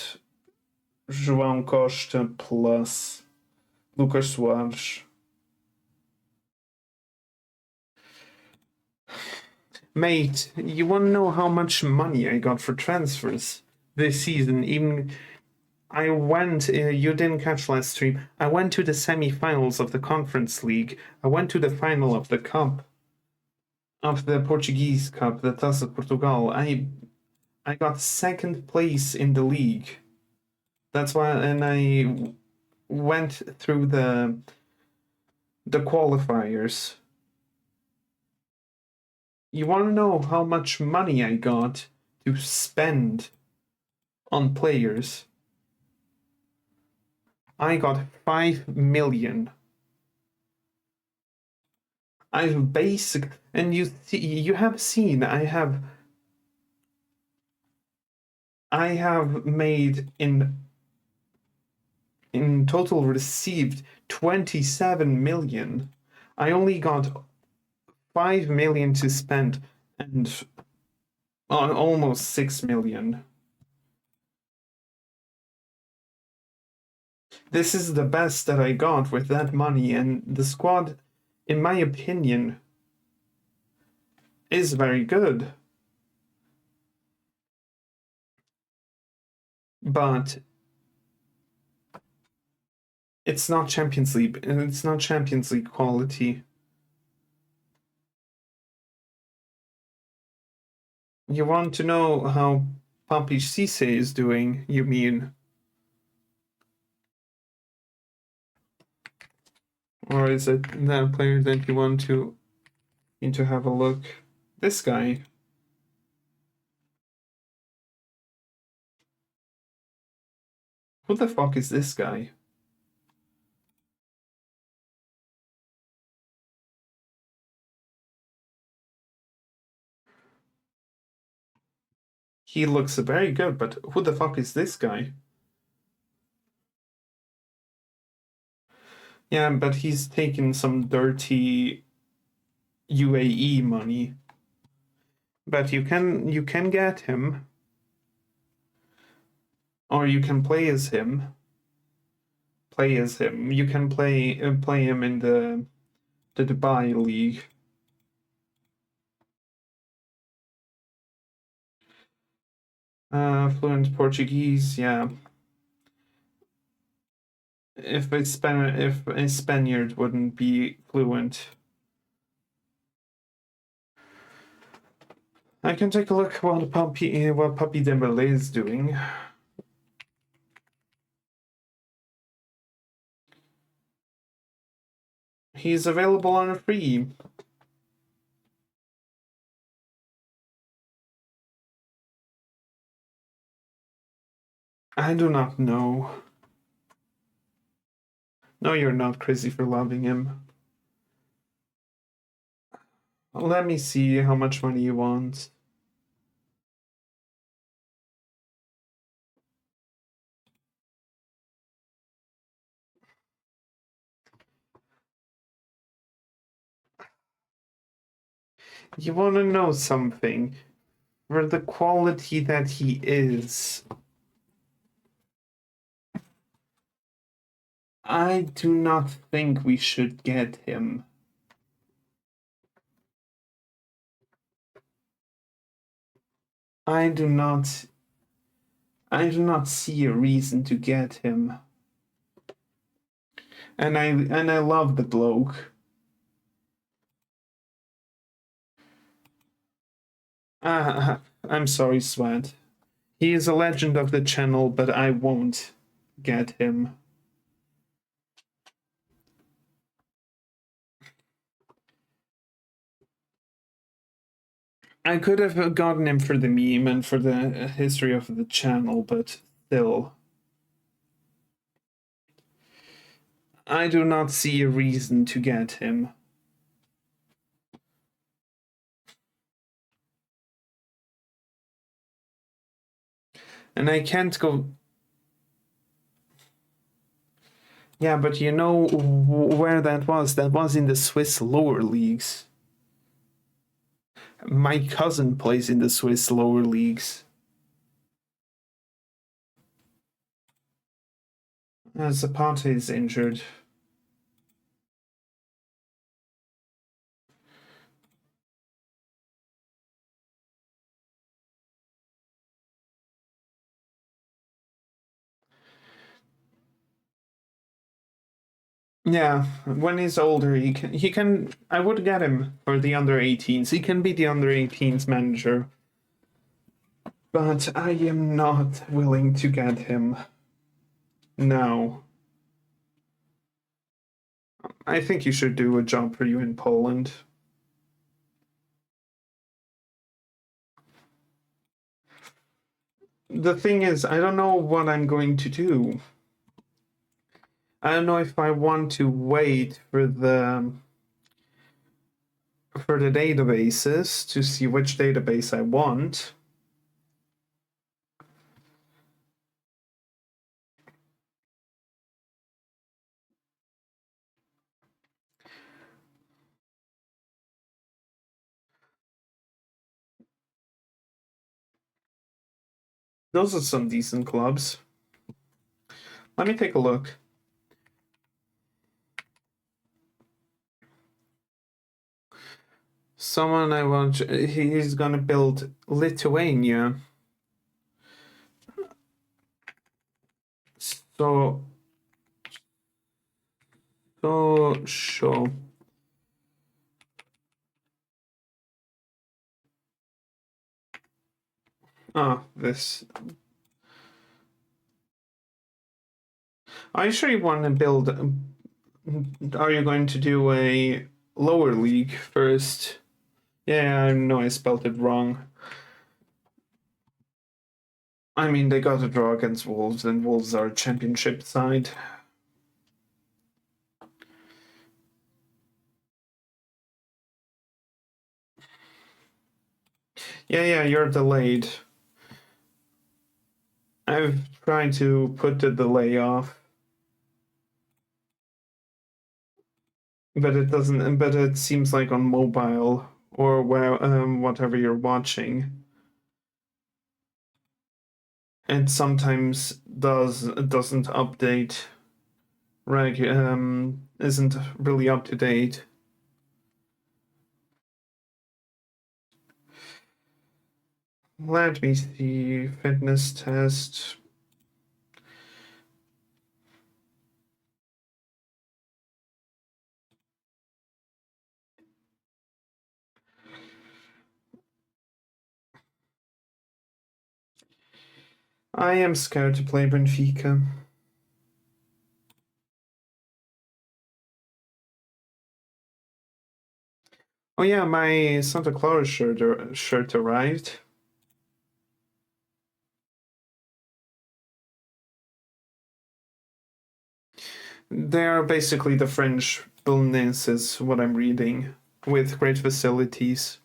João Costa plus Lucas Soares. Mate, you want to know how much money I got for transfers this season? Even I went, you didn't catch last stream. I went to the semi-finals of the Conference League. I went to the final of the Cup, of the Portuguese Cup, the Taça de Portugal. I got second place in the league. That's why, and I went through the qualifiers. You want to know how much money I got to spend on players? I got 5 million. I've and you have seen I have made in total received 27 million. I only got 5 million to spend and on almost 6 million. This is the best that I got with that money, and the squad, in my opinion, is very good. But it's not Champions League, and it's not Champions League quality. You want to know how Papi Cisse is doing, you mean? Or is it that player that you want to have a look? This guy. Who the fuck is this guy? He looks very good, but who the fuck is this guy? Yeah, but he's taken some dirty UAE money. But you can get him. Or you can play as him. play as him. You can play him in the Dubai League. Fluent Portuguese, yeah. If a Spaniard wouldn't be fluent. I can take a look what Puppy Dembele is doing. He's available on a free. I do not know. No, you're not crazy for loving him. Let me see how much money you want. You want to know something? For the quality that he is, I do not think we should get him. I do not see a reason to get him. And I love the bloke. I'm sorry, Swat. He is a legend of the channel, but I won't get him. I could have gotten him for the meme and for the history of the channel, but still. I do not see a reason to get him. And I can't go. Yeah, but you know where that was? That was in the Swiss lower leagues. My cousin plays in the Swiss lower leagues. Zapata is injured. Yeah, when he's older, he can. I would get him for the under 18s. He can be the under 18s manager, but I am not willing to get him. No, I think you should do a job for you in Poland. The thing is, I don't know what I'm going to do. I don't know if I want to wait for the databases to see which database I want. Those are some decent clubs. Let me take a look. Someone I want. He's gonna build Lithuania. So sure. This. Are you sure you want to build? Are you going to do a lower league first? Yeah, I know I spelled it wrong. I mean, they got a draw against Wolves, and Wolves are a championship side. Yeah, you're delayed. I've tried to put the delay off, but it doesn't. But it seems like on mobile or where whatever you're watching, it sometimes doesn't update. Right, isn't really up to date. Let me see. Fitness test. I am scared to play Benfica. Oh yeah, my Santa Clara shirt arrived. They are basically the French Belenenses, what I'm reading, with great facilities.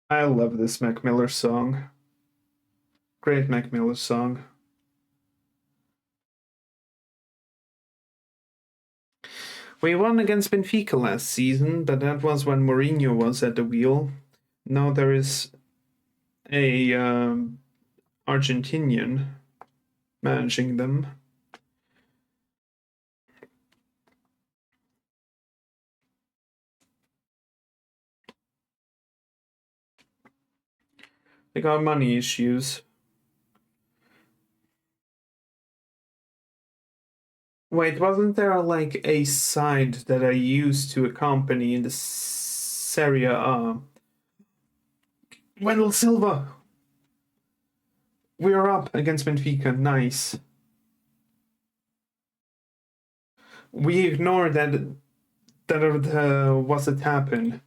I love this Mac Miller song. Great Mac Miller song. We won against Benfica last season, but that was when Mourinho was at the wheel. Now there is a Argentinian managing them. They got money issues. Wait, wasn't there like a side that I used to accompany in the Serie A? Wendell Silva! We are up against Benfica. Nice. We ignored that was it happened.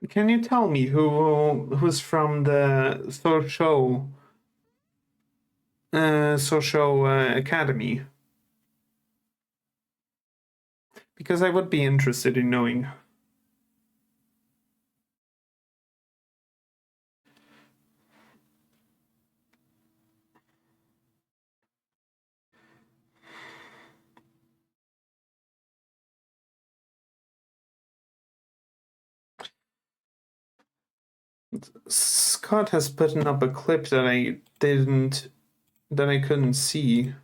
Can you tell me who's from the social academy? Because I would be interested in knowing. Scott has put up a clip that I couldn't see.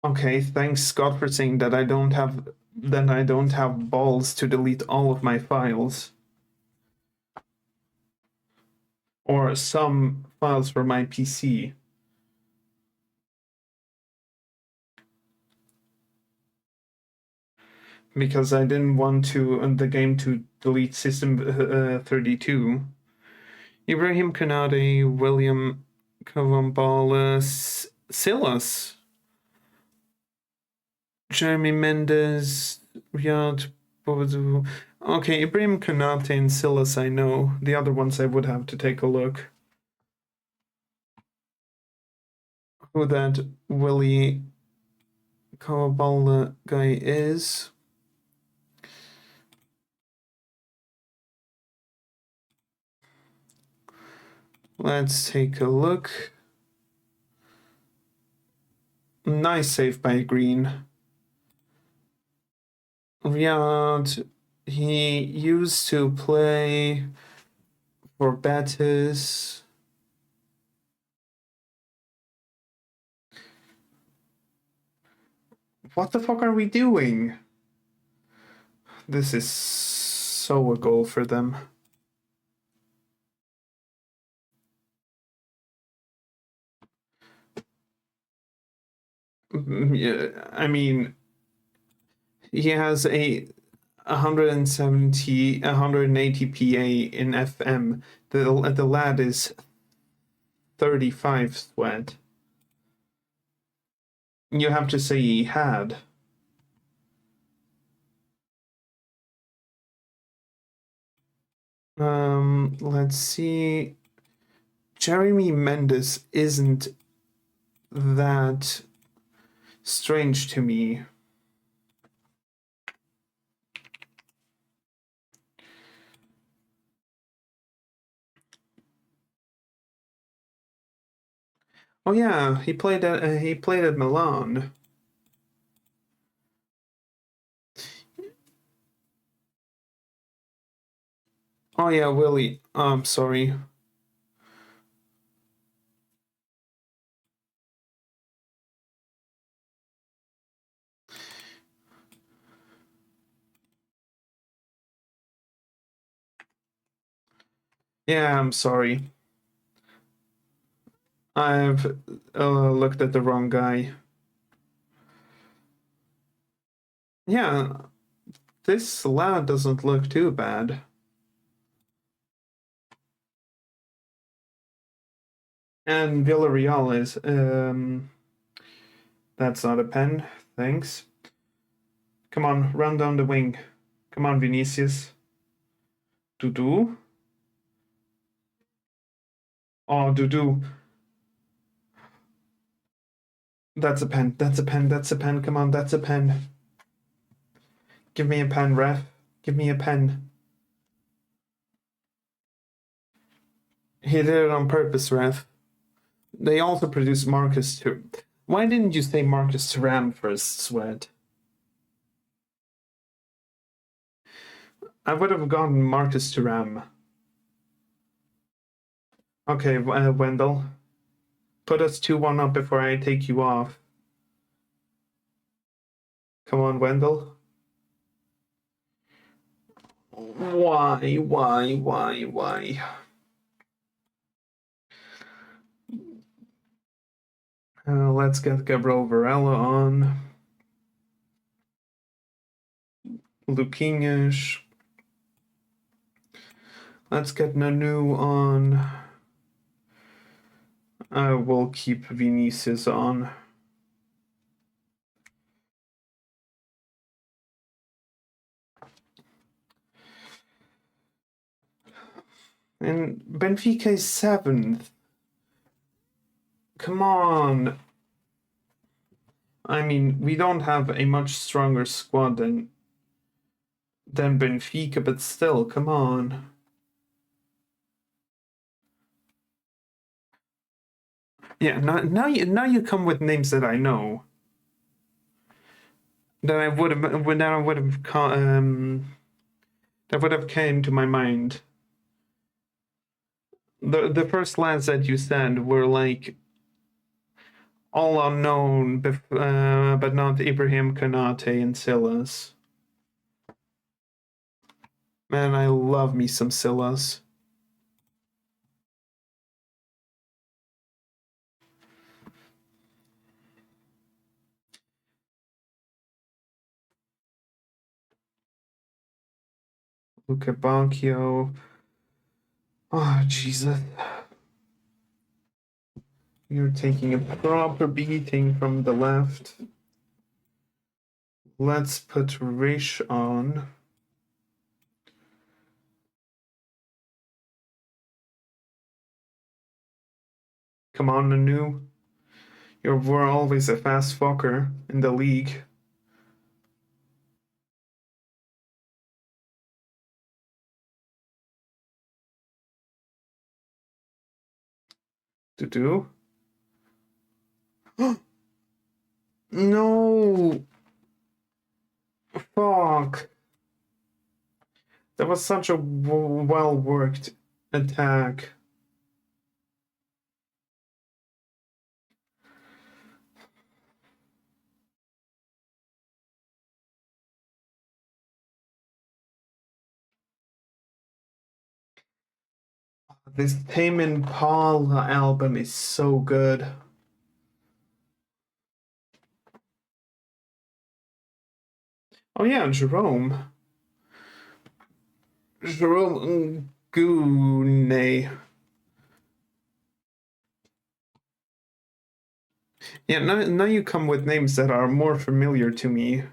Okay, thanks Scott for saying that I don't have balls to delete all of my files. Or some files from my PC. Because I didn't want the game to delete System 32. Ibrahim Kanade, William Kavambala, Silas, Jeremy Mendes, Riyad Bobadou. Okay, Ibrahim Kanate and Silas I know. The other ones I would have to take a look. Who that Willie Kawabala guy is. Let's take a look. Nice save by Green. Riyad, he used to play for Betis. What the fuck are we doing? This is so a goal for them. Yeah, I mean, he has a 180 PA in FM. The lad is 35 sweat. You have to say he had. Let's see. Jeremy Mendes isn't that strange to me. Oh yeah, he played at Milan. Oh yeah, Willie. I'm sorry. Yeah, I'm sorry. I've looked at the wrong guy. Yeah, this lad doesn't look too bad. And Villarreal is that's not a pen. Thanks. Come on, run down the wing. Come on, Vinicius. Dudu. Oh, Dudu. That's a pen. That's a pen. That's a pen. Come on, that's a pen. Give me a pen, ref. Give me a pen. He did it on purpose, ref. They also produced Marcus too. Why didn't you say Marcus Thuram first, Sweat? I would have gone Marcus Thuram. Okay, Wendell. Put us 2-1 up before I take you off. Come on, Wendell. Why? Let's get Gabriel Varela on. Luquinhas. Let's get Nanu on. We'll keep Vinicius on. And Benfica is 7th. Come on. I mean, we don't have a much stronger squad than Benfica, but still, come on. Yeah, now you come with names that I know. That would have came to my mind. The first lads that you said were like all unknown, but not Ibrahim Konate and Silas. Man, I love me some Silas. Luca Bacchio. Oh, Jesus. You're taking a proper beating from the left. Let's put Rish on. Come on, Nanu. We're always a fast fucker in the league. To do? No! Fuck! That was such a well worked attack. This Tame Impala album is so good. Oh yeah, Jerome. Jerome Gune. Yeah, now you come with names that are more familiar to me.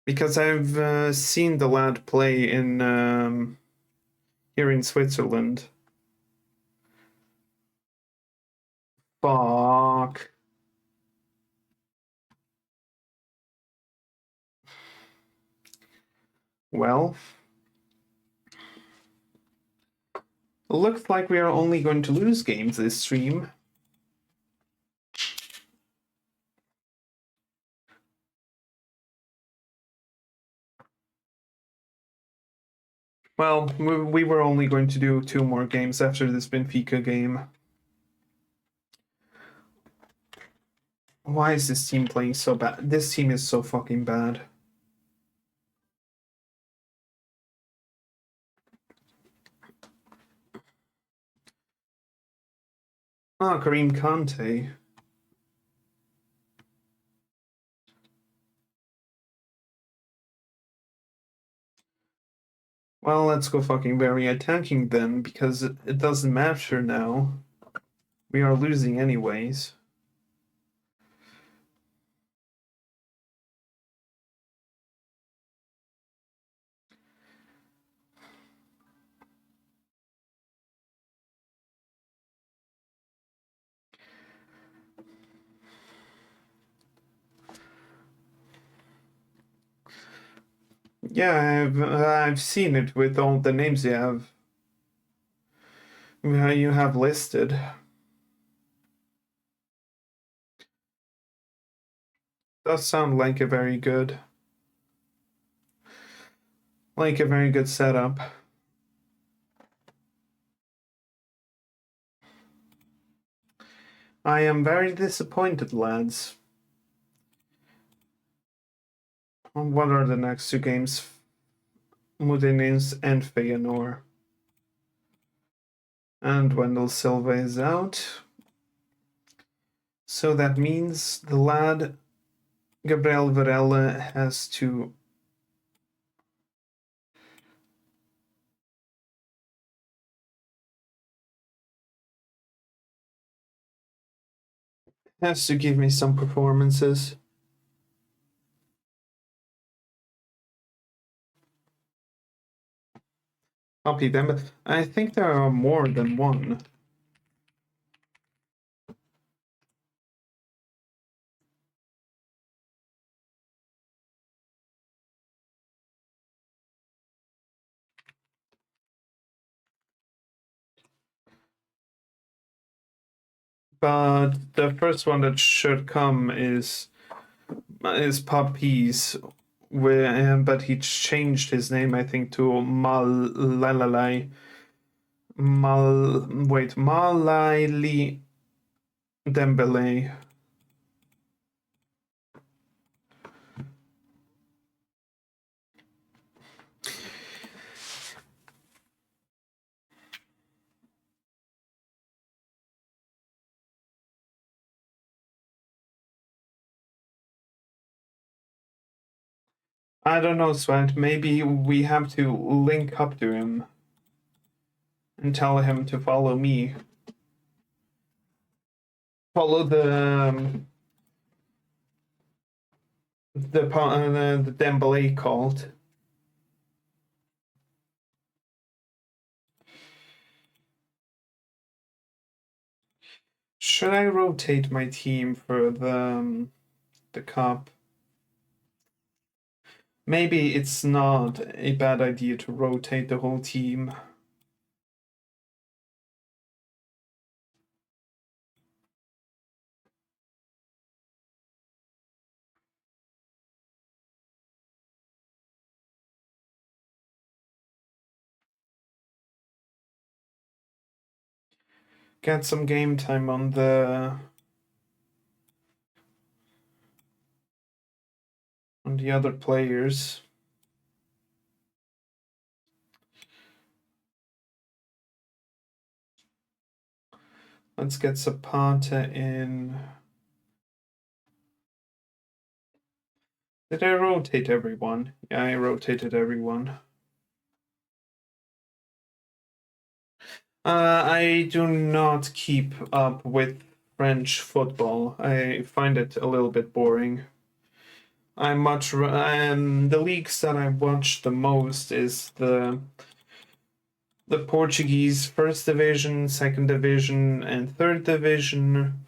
Because I've seen the lad play in here in Switzerland. Fuck. Well, looks like we are only going to lose games this stream. Well, we were only going to do 2 more games after this Benfica game. Why is this team playing so bad? This team is so fucking bad. Ah, Karim Kante. Well, let's go fucking very attacking then, because it doesn't matter now. We are losing anyways. Yeah, I've seen it with all the names you have listed. Does sound like a very good setup. I am very disappointed, lads. What are the next 2 games? Modenins and Feyenoord. And Wendell Silva is out. So that means the lad Gabriel Varela has to give me some performances. Copy them, but I think there are more than one. But the first one that should come is Puppies, but he changed his name, I think, to Malaili Dembele. I don't know, Sweat. Maybe we have to link up to him and tell him to follow me. Follow the Dembele cult. Should I rotate my team for the cup? Maybe it's not a bad idea to rotate the whole team. Get some game time on the other players. Let's get Zapata in. Did I rotate everyone? Yeah, I rotated everyone. I do not keep up with French football. I find it a little bit boring. The leagues that I watch the most is the Portuguese first division, second division, and third division.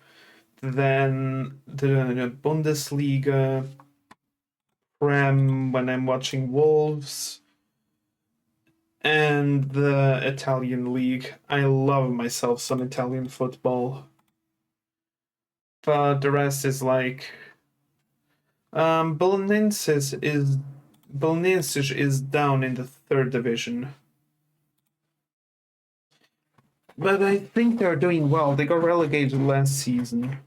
Then the Bundesliga, Prem when I'm watching Wolves, and the Italian league. I love myself some Italian football, but the rest is like Belenenses is down in the third division. But I think they're doing well. They got relegated last season.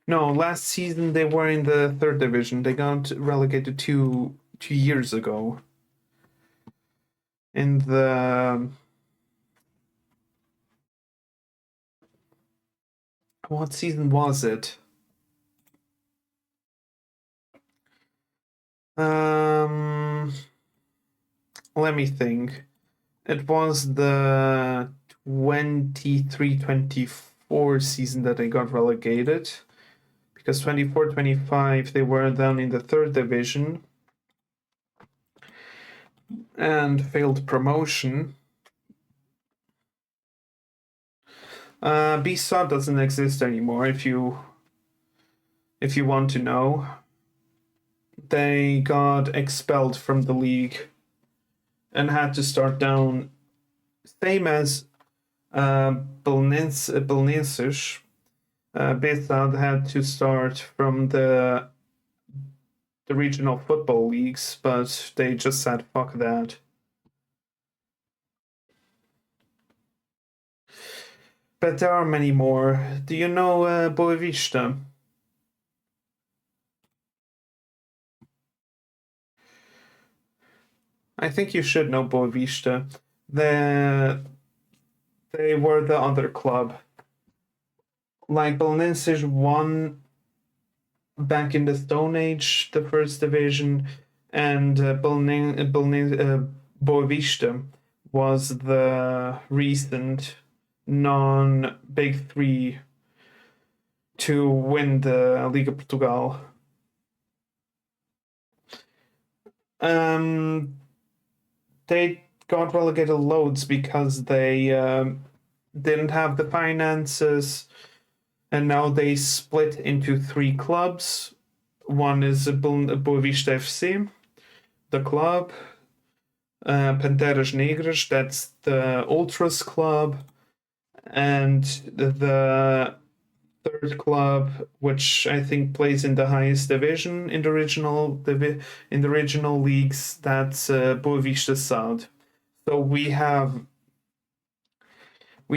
No, last season they were in the third division. They got relegated 2 years ago. In the what season was it? Let me think. It was the 23-24 season that they got relegated. Because 24-25 they were down in the third division and failed promotion. BSOD doesn't exist anymore if you want to know. They got expelled from the league and had to start down, same as Belenenses. BSOD had to start from the regional football leagues, but they just said fuck that. But there are many more. Do you know Boavista? I think you should know Boavista. They were the other club. Like Belenenses won back in the Stone Age, the first division, and Boavista was the recent non-Big Three to win the Liga Portugal. They got relegated loads because they didn't have the finances, and now they split into 3 clubs. One is Boavista FC, the club. Panteras Negras, that's the Ultras club, and the third club, which I think plays in the highest division in the regional leagues, that's Boavista Sad. So we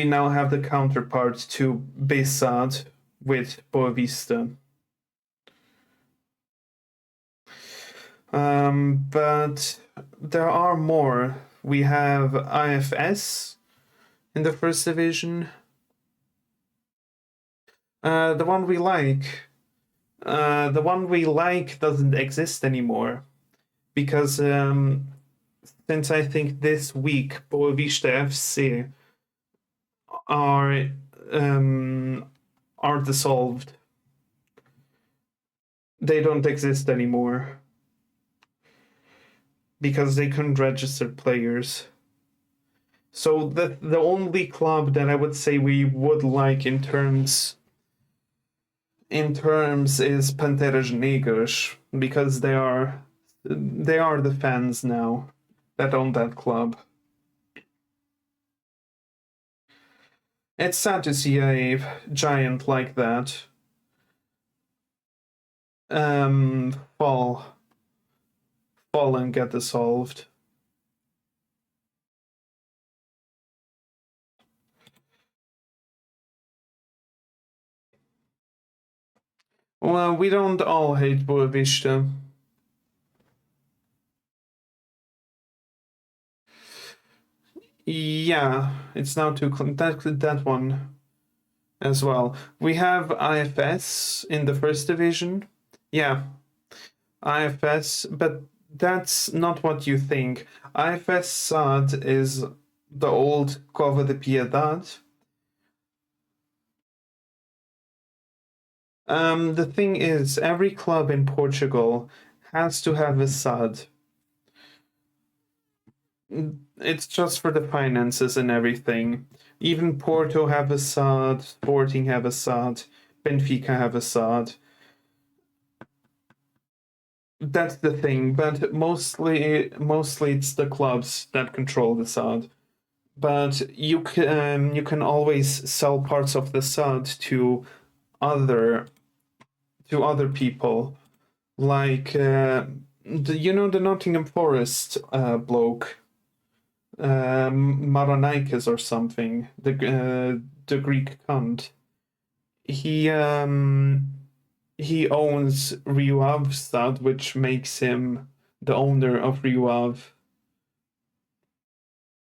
now have the counterpart to Besad with Boavista. But there are more. We have IFS in the first division. The one we like doesn't exist anymore because since I think this week Boavista FC are dissolved. They don't exist anymore because they couldn't register players. So the only club that I would say we would like in terms is Panteras Negras, because they are the fans now that own that club. It's sad to see a giant like that fall and get dissolved. Well, we don't all hate Boavista. Yeah, it's now that one as well. We have IFS in the first division. Yeah, IFS, but that's not what you think. IFS SAD is the old Cova de Piedade. The thing is, every club in Portugal has to have a SUD. It's just for the finances and everything. Even Porto have a SUD, Sporting have a SUD, Benfica have a SUD. That's the thing, but mostly it's the clubs that control the SUD. But you can always sell parts of the SUD to other people, like the Nottingham Forest bloke, Maronikis or something, the Greek cunt. He owns Rio SUD, which makes him the owner of Rio.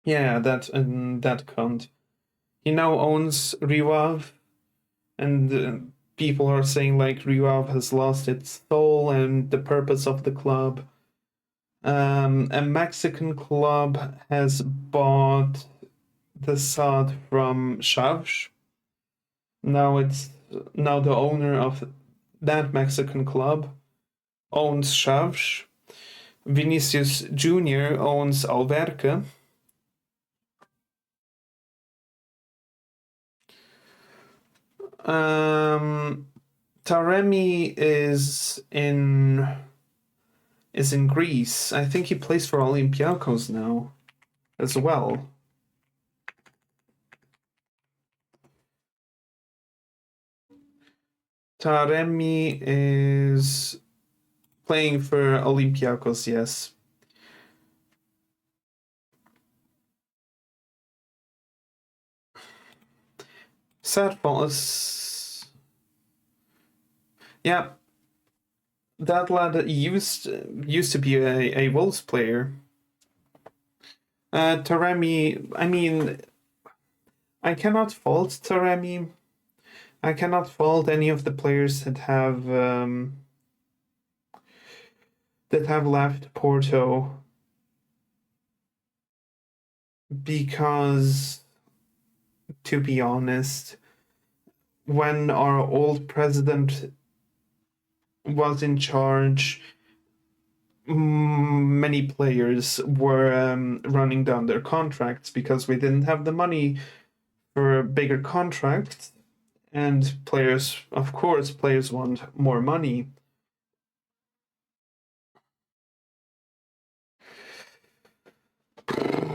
Yeah, that cunt. He now owns Rio, and people are saying like Rio has lost its soul and the purpose of the club. A Mexican club has bought the SUD from Chaves. Now the owner of that Mexican club owns Chaves. Vinicius Jr. owns Alverca. Taremi is in Greece. I think he plays for Olympiacos now as well. Taremi is playing for Olympiacos, yes. Sad Falls. Yeah. That lad used to be a Wolves player. Taremi, I mean, I cannot fault Taremi. I cannot fault any of the players that have left Porto, because, to be honest, when our old president was in charge, many players were running down their contracts because we didn't have the money for bigger contracts, and players want more money.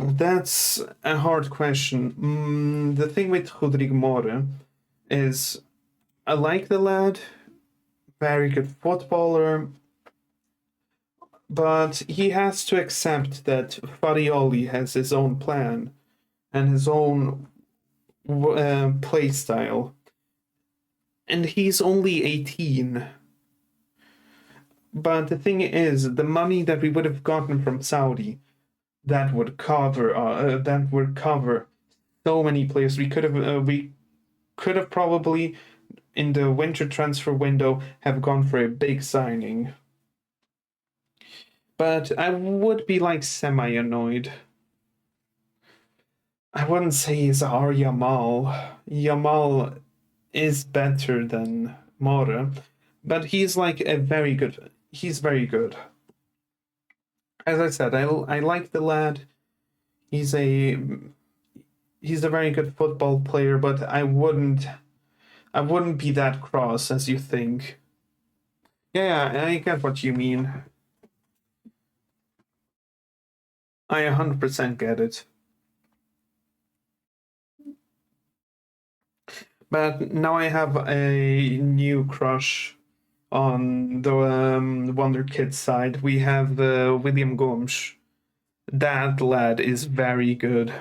That's a hard question. The thing with Rodrigo Mora is, I like the lad, very good footballer, but he has to accept that Farioli has his own plan and his own play style, and he's only 18. But the thing is, the money that we would have gotten from Saudi, that would cover so many players. We could have probably in the winter transfer window have gone for a big signing. But I would be like semi annoyed. I wouldn't say he's our Yamal. Yamal is better than Mora, but he's like he's very good. As I said, I like the lad. He's a very good football player, but I wouldn't be that cross as you think. Yeah, I get what you mean. I 100% get it. But now I have a new crush on the Wonder Kids side. We have William Gomes. That lad is very good.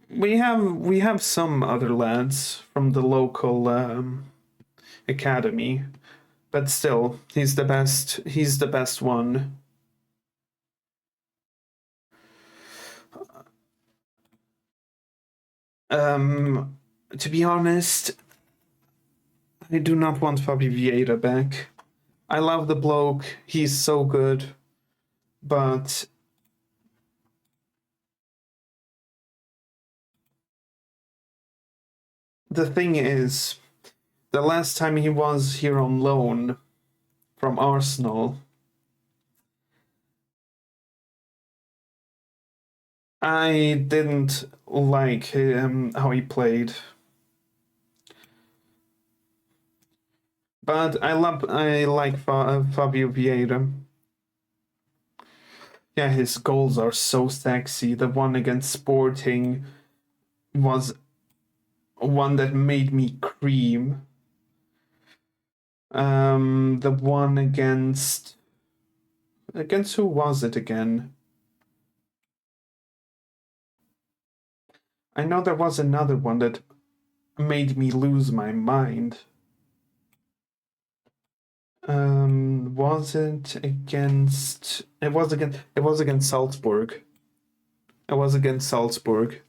We have some other lads from the local academy, but still, he's the best. He's the best one. To be honest, I do not want Fabi Vieira back. I love the bloke. He's so good, but the thing is, the last time he was here on loan from Arsenal, I didn't like how he played. But I like Fabio Vieira. Yeah, his goals are so sexy. The one against Sporting was one that made me cream. The one against who was it again? I know there was another one that made me lose my mind. Was it against? It was against Salzburg. It was against Salzburg.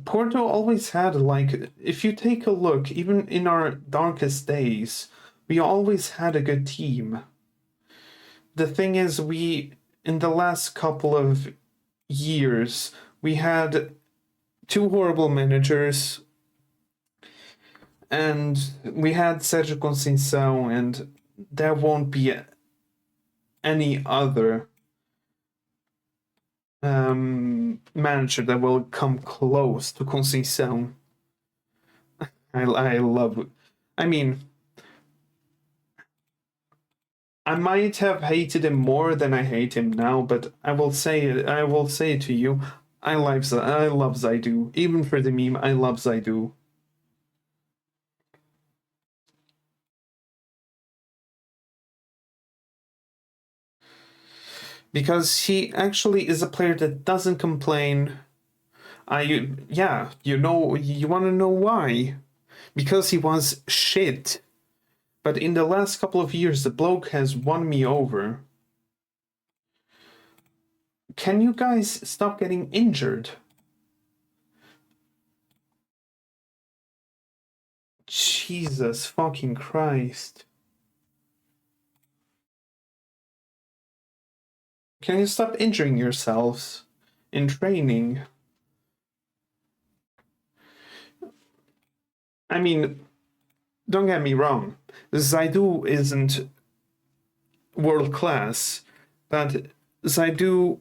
Porto always had, like, if you take a look, even in our darkest days, we always had a good team. The thing is, in the last couple of years, we had two horrible managers, and we had Sergio Conceição, and there won't be any other manager that will come close to Conceição. I love. I mean, I might have hated him more than I hate him now, but I will say it to you. I love Zaidu. Even for the meme, I love Zaidu. Because he actually is a player that doesn't complain. You want to know why? Because he was shit. But in the last couple of years, the bloke has won me over. Can you guys stop getting injured? Jesus fucking Christ. Can you stop injuring yourselves in training? I mean, don't get me wrong. Zaidu isn't world class, but Zaidu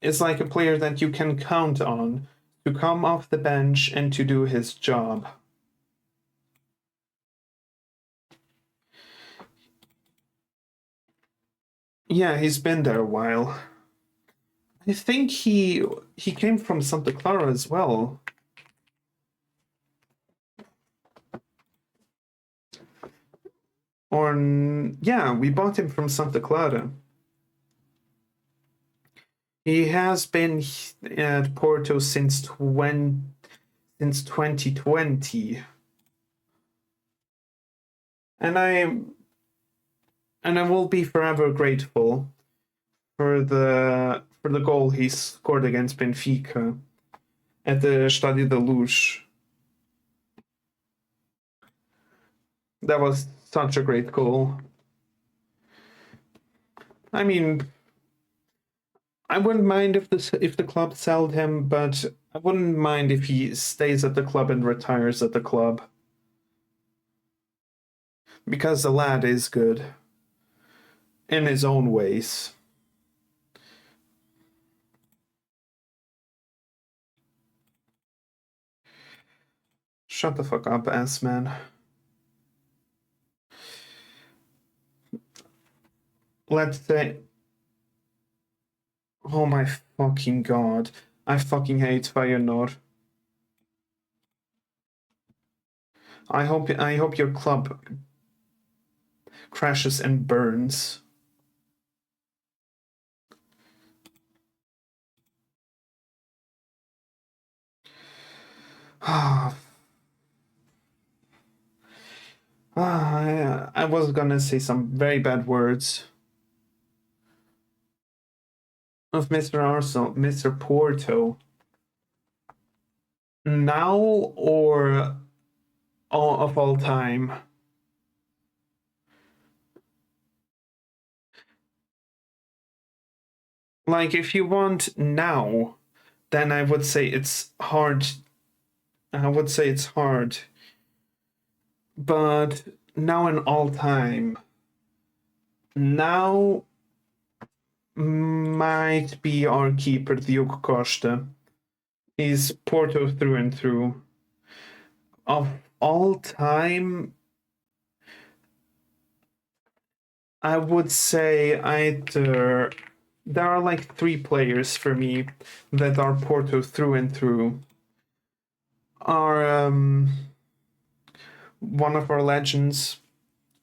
is like a player that you can count on to come off the bench and to do his job. Yeah, he's been there a while. I think he came from Santa Clara as well. Or yeah, we bought him from Santa Clara. He has been at Porto since 2020. And I will be forever grateful for the goal he scored against Benfica at the Estádio da Luz. That was such a great goal. I mean, I wouldn't mind if the club sold him, but I wouldn't mind if he stays at the club and retires at the club. Because the lad is good in his own ways. Shut the fuck up, S-man. Let's say... Oh my fucking god. I fucking hate Feyenoord. I hope your club crashes and burns. I was gonna say some very bad words of Mr. Arsenal, Mr. Porto. Now or of all time? Like, if you want now, then I would say it's hard. I would say it's hard. But now in all time, now might be our keeper, Diogo Costa. He's Porto through and through. Of all time, I would say either there are like three players for me that are Porto through and through. Are one of our legends,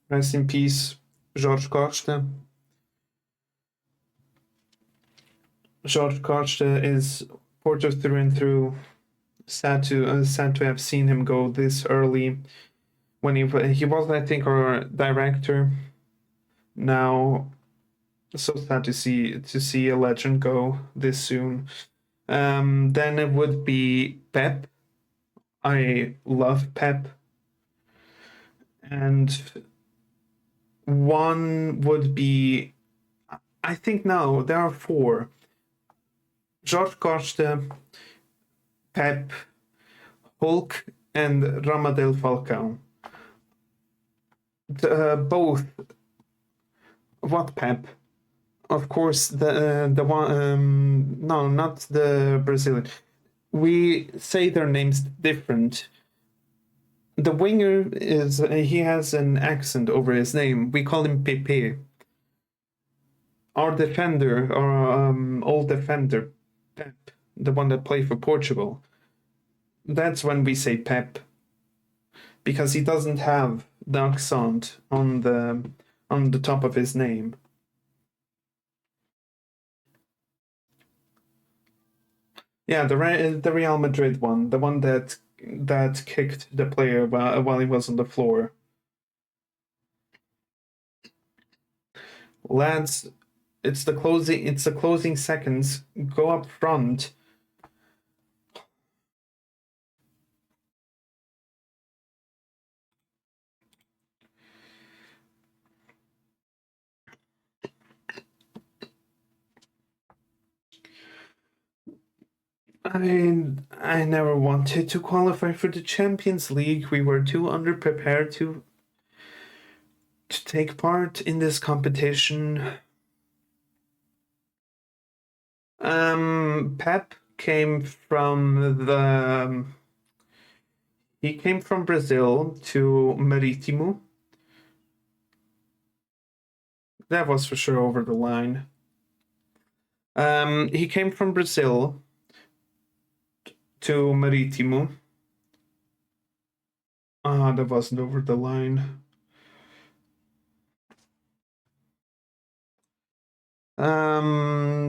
rest in peace, Jorge Costa. Jorge Costa is Porto through and through. Sad to have seen him go this early. When he was, I think, our director. Now, so sad to see a legend go this soon. Then it would be Pep. I love Pep. And one would be, I think now there are four. Jorge Costa, Pep, Hulk, and Ramadel Falcao. Both. What Pep? Of course, the one. No, not the Brazilian. We say their names different. The winger is he has an accent over his name. We call him Pepe. Our defender, our old defender, Pep, the one that played for Portugal. That's when we say Pep, because he doesn't have the accent on the top of his name. Yeah, the Real Madrid one, the one that kicked the player while he was on the floor. Lads, it's the closing seconds. Go up front. I never wanted to qualify for the Champions League. We were too underprepared to take part in this competition. Pep came from he came from Brazil to Marítimo. That was for sure over the line. He came from Brazil to Marítimo. That wasn't over the line.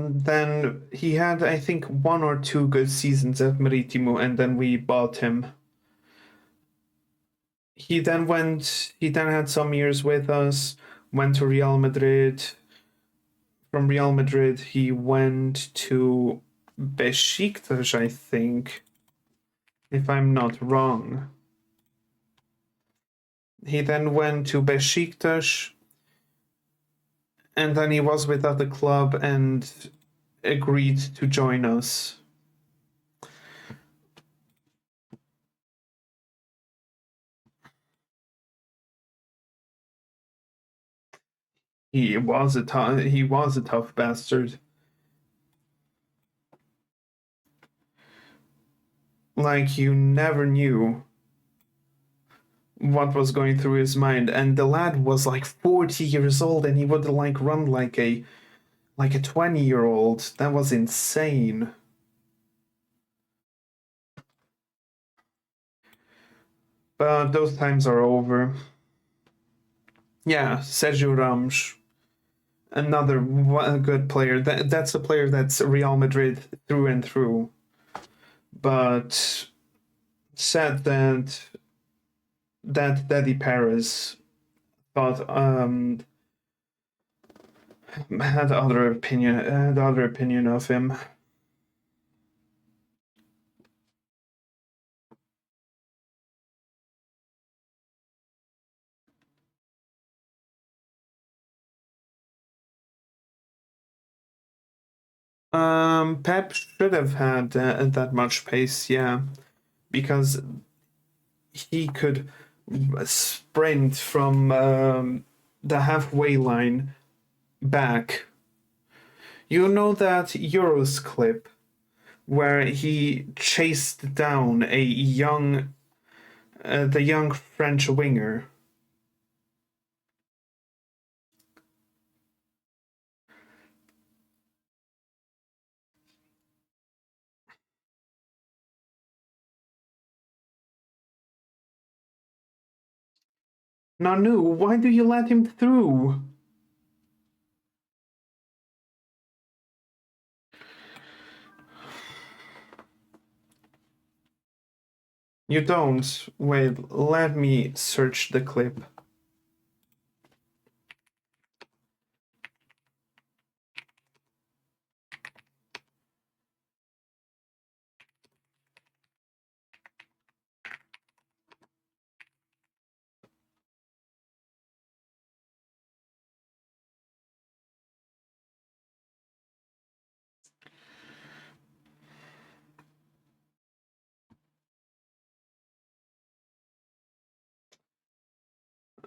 Then he had, I think, one or two good seasons at Marítimo, and then we bought him. He then had some years with us, went to Real Madrid. From Real Madrid, he went to Besiktas, I think, if I'm not wrong. He then went to Besiktas, and then he was with the club and agreed to join us. He was a tough bastard. Like, you never knew what was going through his mind, and the lad was like 40 years old, and he would like run like a 20-year-old. That was insane. But those times are over. Yeah, Sergio Ramos, another good player. That's a player that's Real Madrid through and through. But sad that Daddy Paris thought had the other opinion of him. Pep should have had that much pace, yeah, because he could sprint from the halfway line back. You know that Euros clip where he chased down the young French winger. Nanu, why do you let him through? You don't. Wait, let me search the clip.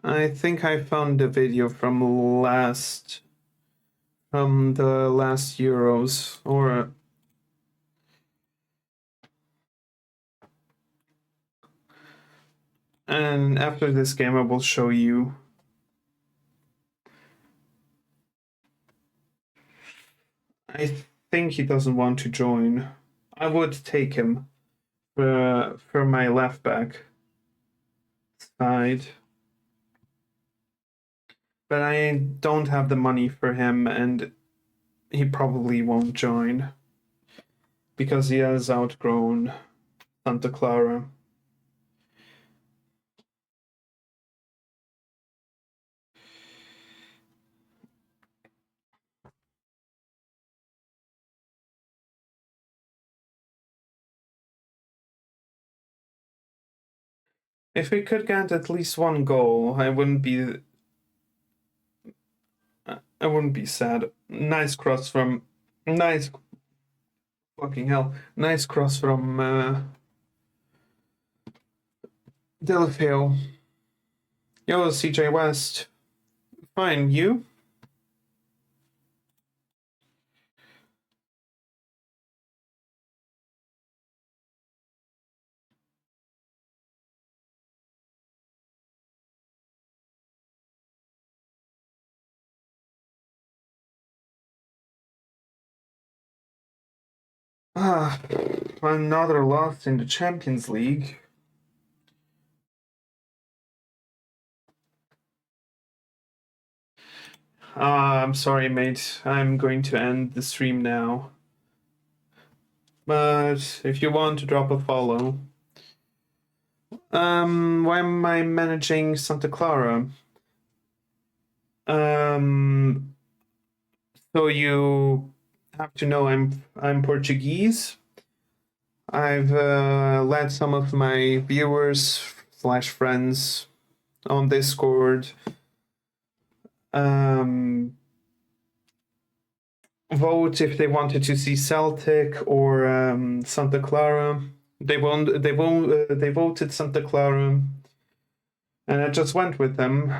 I think I found the video from the last Euros, or and after this game I will show you. I think he doesn't want to join. I would take him for my left back side, but I don't have the money for him, and he probably won't join because he has outgrown Santa Clara. If we could get at least one goal, I wouldn't be sad. Nice fucking hell. Nice cross from Delafeo. Yo, CJ West. Fine, you? Ah, another loss in the Champions League. I'm sorry, mate. I'm going to end the stream now. But if you want to drop a follow. Why am I managing Santa Clara? So you have to know I'm Portuguese. I've led some of my viewers slash friends on Discord vote if they wanted to see Celtic or Santa Clara. They voted Santa Clara, and I just went with them.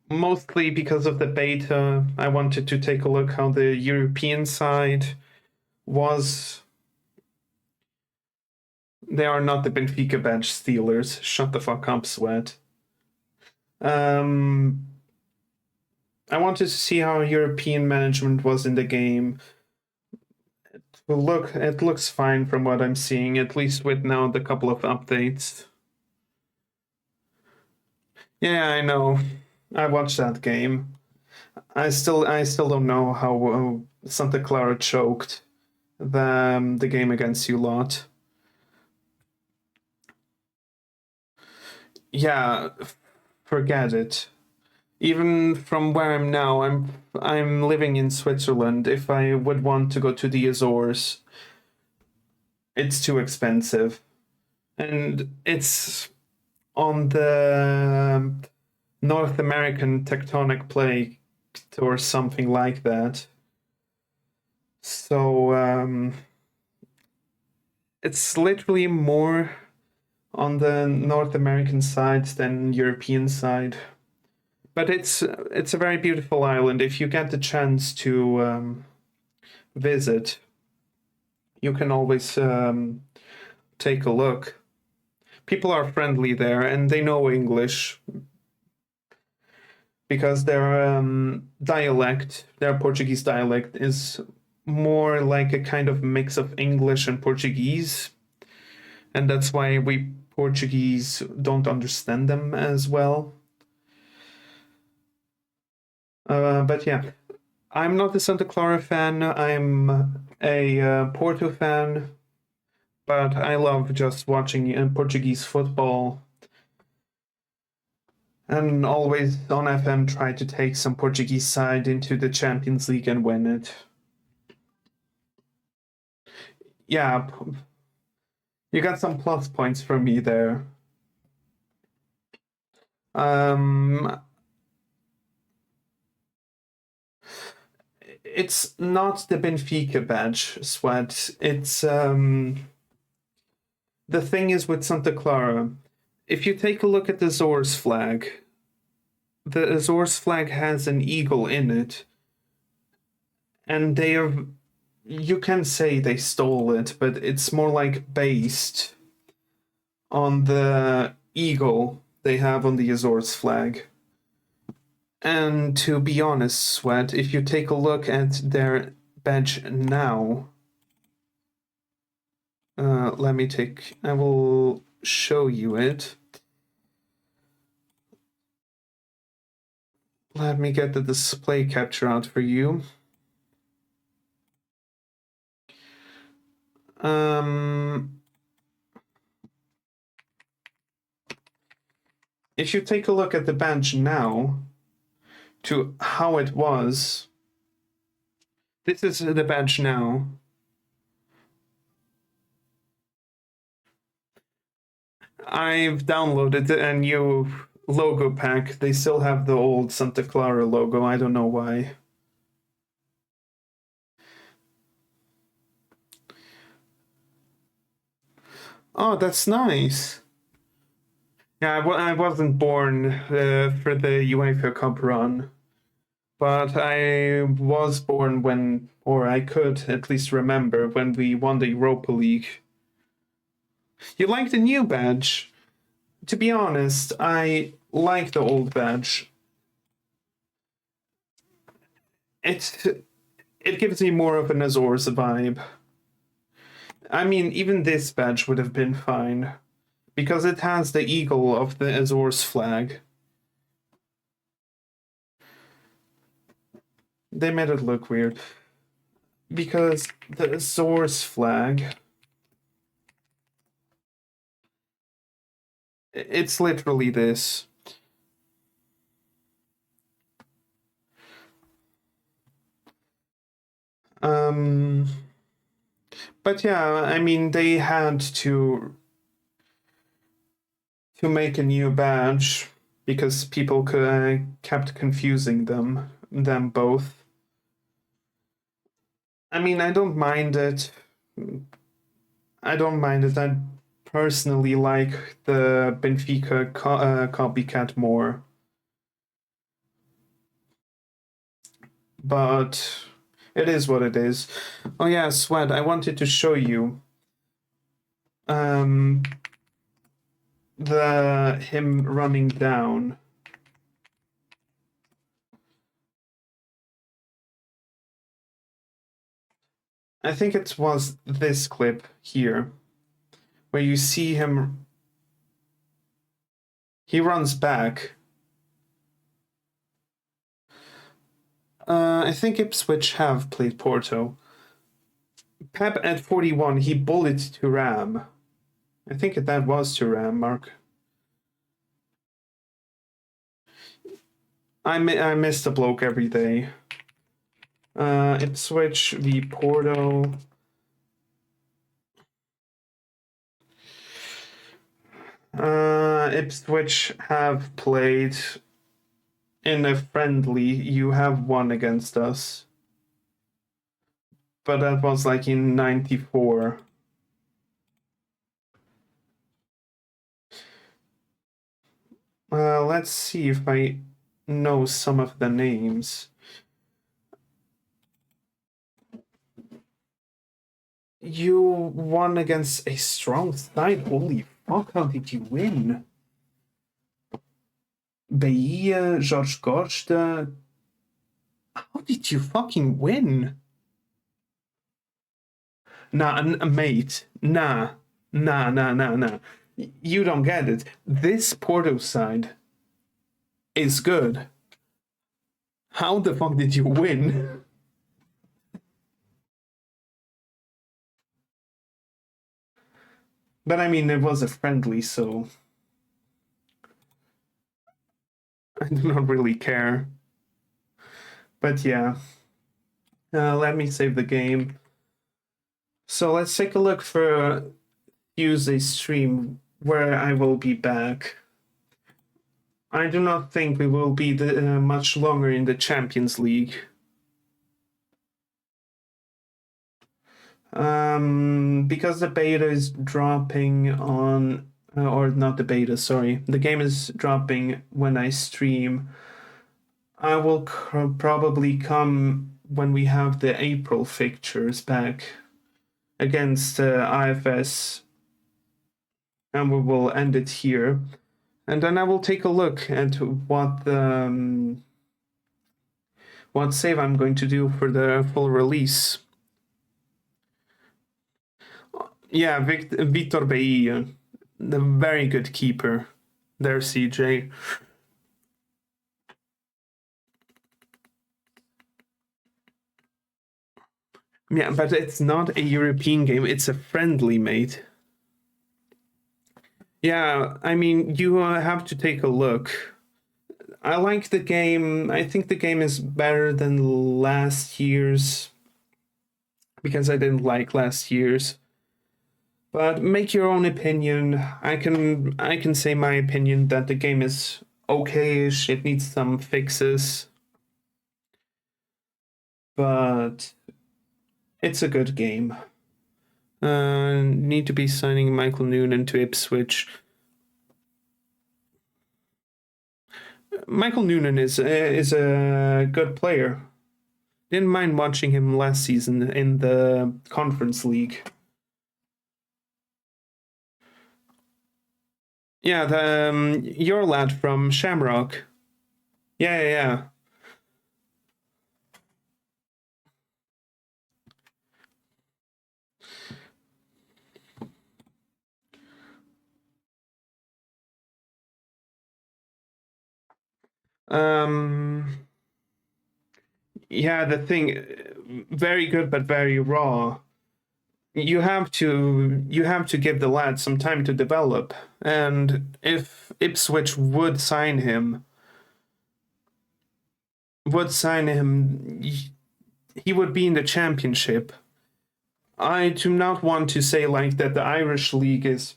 Mostly because of the beta, I wanted to take a look how the European side was. They are not the Benfica badge stealers. Shut the fuck up, Sweat. I wanted to see how European management was in the game. It looks fine from what I'm seeing, at least with now the couple of updates. Yeah, I know. I watched that game. I still don't know how Santa Clara choked the game against you lot. Yeah, forget it. Even from where I'm now, I'm living in Switzerland. If I would want to go to the Azores, it's too expensive. And it's on the North American tectonic plate or something like that. So it's literally more on the North American side than European side. But it's a very beautiful island. If you get the chance to visit, you can always take a look. People are friendly there, and they know English because their Portuguese dialect, is more like a kind of mix of English and Portuguese, and that's why we Portuguese don't understand them as well. But yeah, I'm not a Santa Clara fan. I'm a Porto fan, but I love just watching Portuguese football. And always on FM try to take some Portuguese side into the Champions League and win it. Yeah, you got some plus points from me there. Um, it's not the Benfica badge, Sweat. It's the thing is with Santa Clara, if you take a look at the Azores flag, the Azores flag has an eagle in it, and they have. You can say they stole it, but it's more like based on the eagle they have on the Azores flag. And to be honest, Sweat, if you take a look at their badge now, I will show you it. Let me get the display capture out for you. If you take a look at the badge now, to how it was, this is the badge now. I've downloaded a new logo pack. They still have the old Santa Clara logo. I don't know why. Oh, that's nice. Yeah, I wasn't born for the UEFA Cup run, but I was born when, or I could at least remember when we won the Europa League. You like the new badge? To be honest, I like the old badge. It gives me more of an Azores vibe. I mean, even this badge would have been fine because it has the eagle of the Azores flag. They made it look weird because the Azores flag, it's literally this. But yeah, I mean, they had to make a new badge because people kept confusing them both. I mean, I don't mind it. I don't mind it. I personally like the Benfica copycat more. But it is what it is. Oh yeah, Sweat, I wanted to show you the him running down. I think it was this clip here where you see him. He runs back. I think Ipswich have played Porto. Pep at 41, he bullied Thuram. I think that was Thuram, Mark. I miss the bloke every day. Ipswich v Porto. Ipswich have played in a friendly. You have won against us. but that was like in 94. Let's see if I know some of the names. You won against a strong side. Holy fuck, how did you win? Bahia, Jorge Costa. How did you fucking win? Nah, mate. Nah. You don't get it. This Porto side is good. How the fuck did you win? But I mean, it was a friendly, so I do not really care. But yeah. Let me save the game. So let's take a look for Tuesday stream where I will be back. I do not think we will be much longer in the Champions League. Because the beta is dropping on, or not the beta, sorry. The game is dropping when I stream. I will probably come when we have the April fixtures back against IFS, and we will end it here. And then I will take a look at what save I'm going to do for the full release. Yeah, Vitor Bahia, the very good keeper. There, CJ. Yeah, but it's not a European game. It's a friendly, mate. Yeah, I mean, you have to take a look. I like the game. I think the game is better than last year's because I didn't like last year's. But make your own opinion. I can say my opinion that the game is okay-ish. It needs some fixes, but it's a good game. Need to be signing Michael Noonan to Ipswich. Michael Noonan is a good player. Didn't mind watching him last season in the Conference League. Yeah, your lad from Shamrock. Yeah. Yeah, the thing, very good but very raw. You have to give the lad some time to develop, and if Ipswich would sign him, he would be in the Championship. I do not want to say like that the Irish league is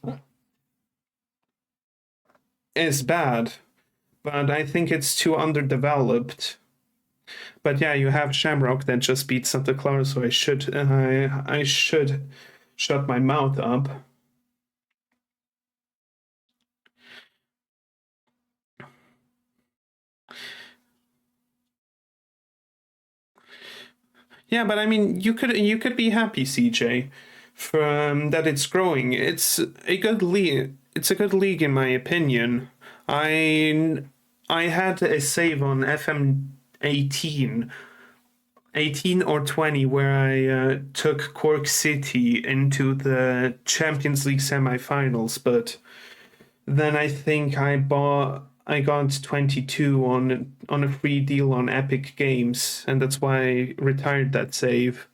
bad, but I think it's too underdeveloped. But yeah, you have Shamrock that just beat Santa Clara, so I should shut my mouth up. Yeah, but I mean, you could be happy, CJ, from that it's growing. It's a good league. It's a good league in my opinion. I had a save on FM 18 or 20 where I took Cork City into the Champions League semi-finals, but then I think I got 22 on a free deal on Epic Games, and that's why I retired that save.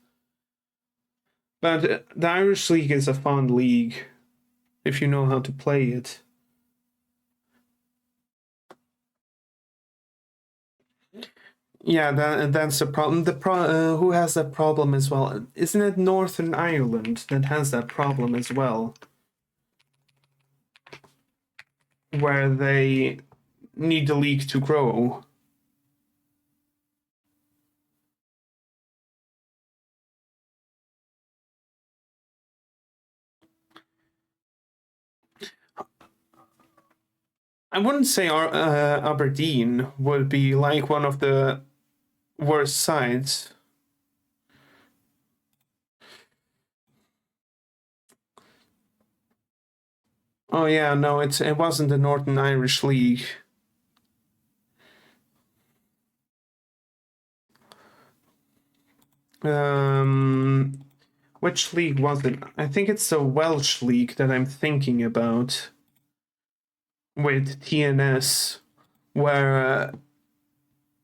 But the Irish League is a fun league if you know how to play it. Yeah, that's the problem. Who has that problem as well? Isn't it Northern Ireland that has that problem as well, where they need the league to grow? I wouldn't say Aberdeen would be like one of the worst sides. Oh yeah, no, it wasn't the Northern Irish League. Which league was it? I think it's the Welsh league that I'm thinking about with TNS, where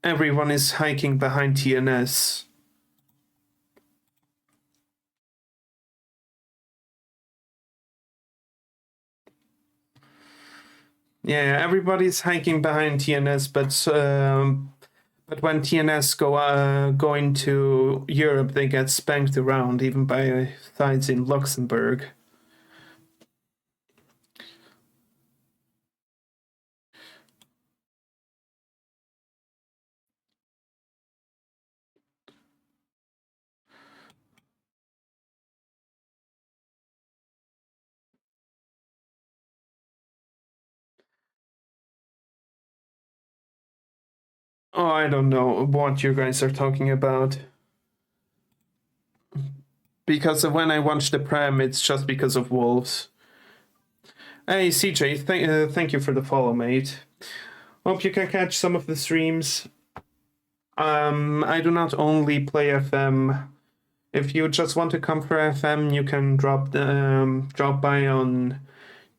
everyone is hiking behind TNS. Yeah, everybody's hiking behind TNS, but when TNS go into Europe, they get spanked around even by sides in Luxembourg. Oh, I don't know what you guys are talking about. Because of when I watch the Prem, it's just because of Wolves. Hey, CJ, thank you for the follow, mate. Hope you can catch some of the streams. I do not only play FM. If you just want to come for FM, you can drop by on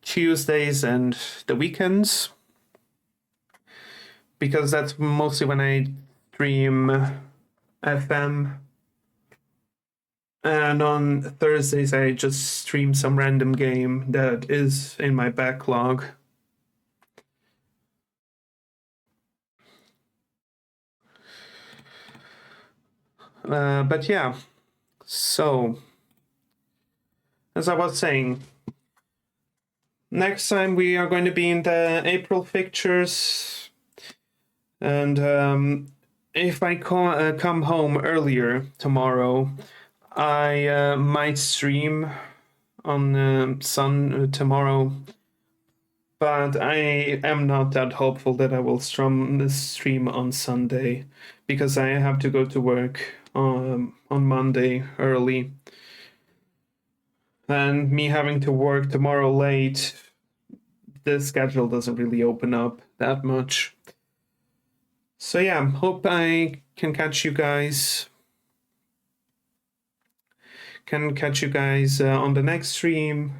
Tuesdays and the weekends, because that's mostly when I stream FM. And on Thursdays, I just stream some random game that is in my backlog. But yeah, so as I was saying, next time we are going to be in the April fixtures, and if I come home earlier tomorrow, I might stream on tomorrow, but I am not that hopeful that I will stream on Sunday, because I have to go to work on Monday early. And me having to work tomorrow late, the schedule doesn't really open up that much. So yeah, hope I can catch you guys. On the next stream.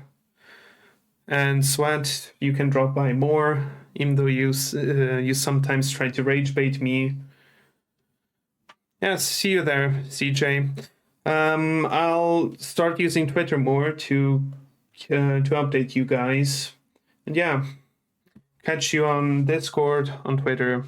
And Swat, you can drop by more, even though you sometimes try to rage bait me. Yeah, see you there, CJ. I'll start using Twitter more to update you guys. And yeah, catch you on Discord, on Twitter.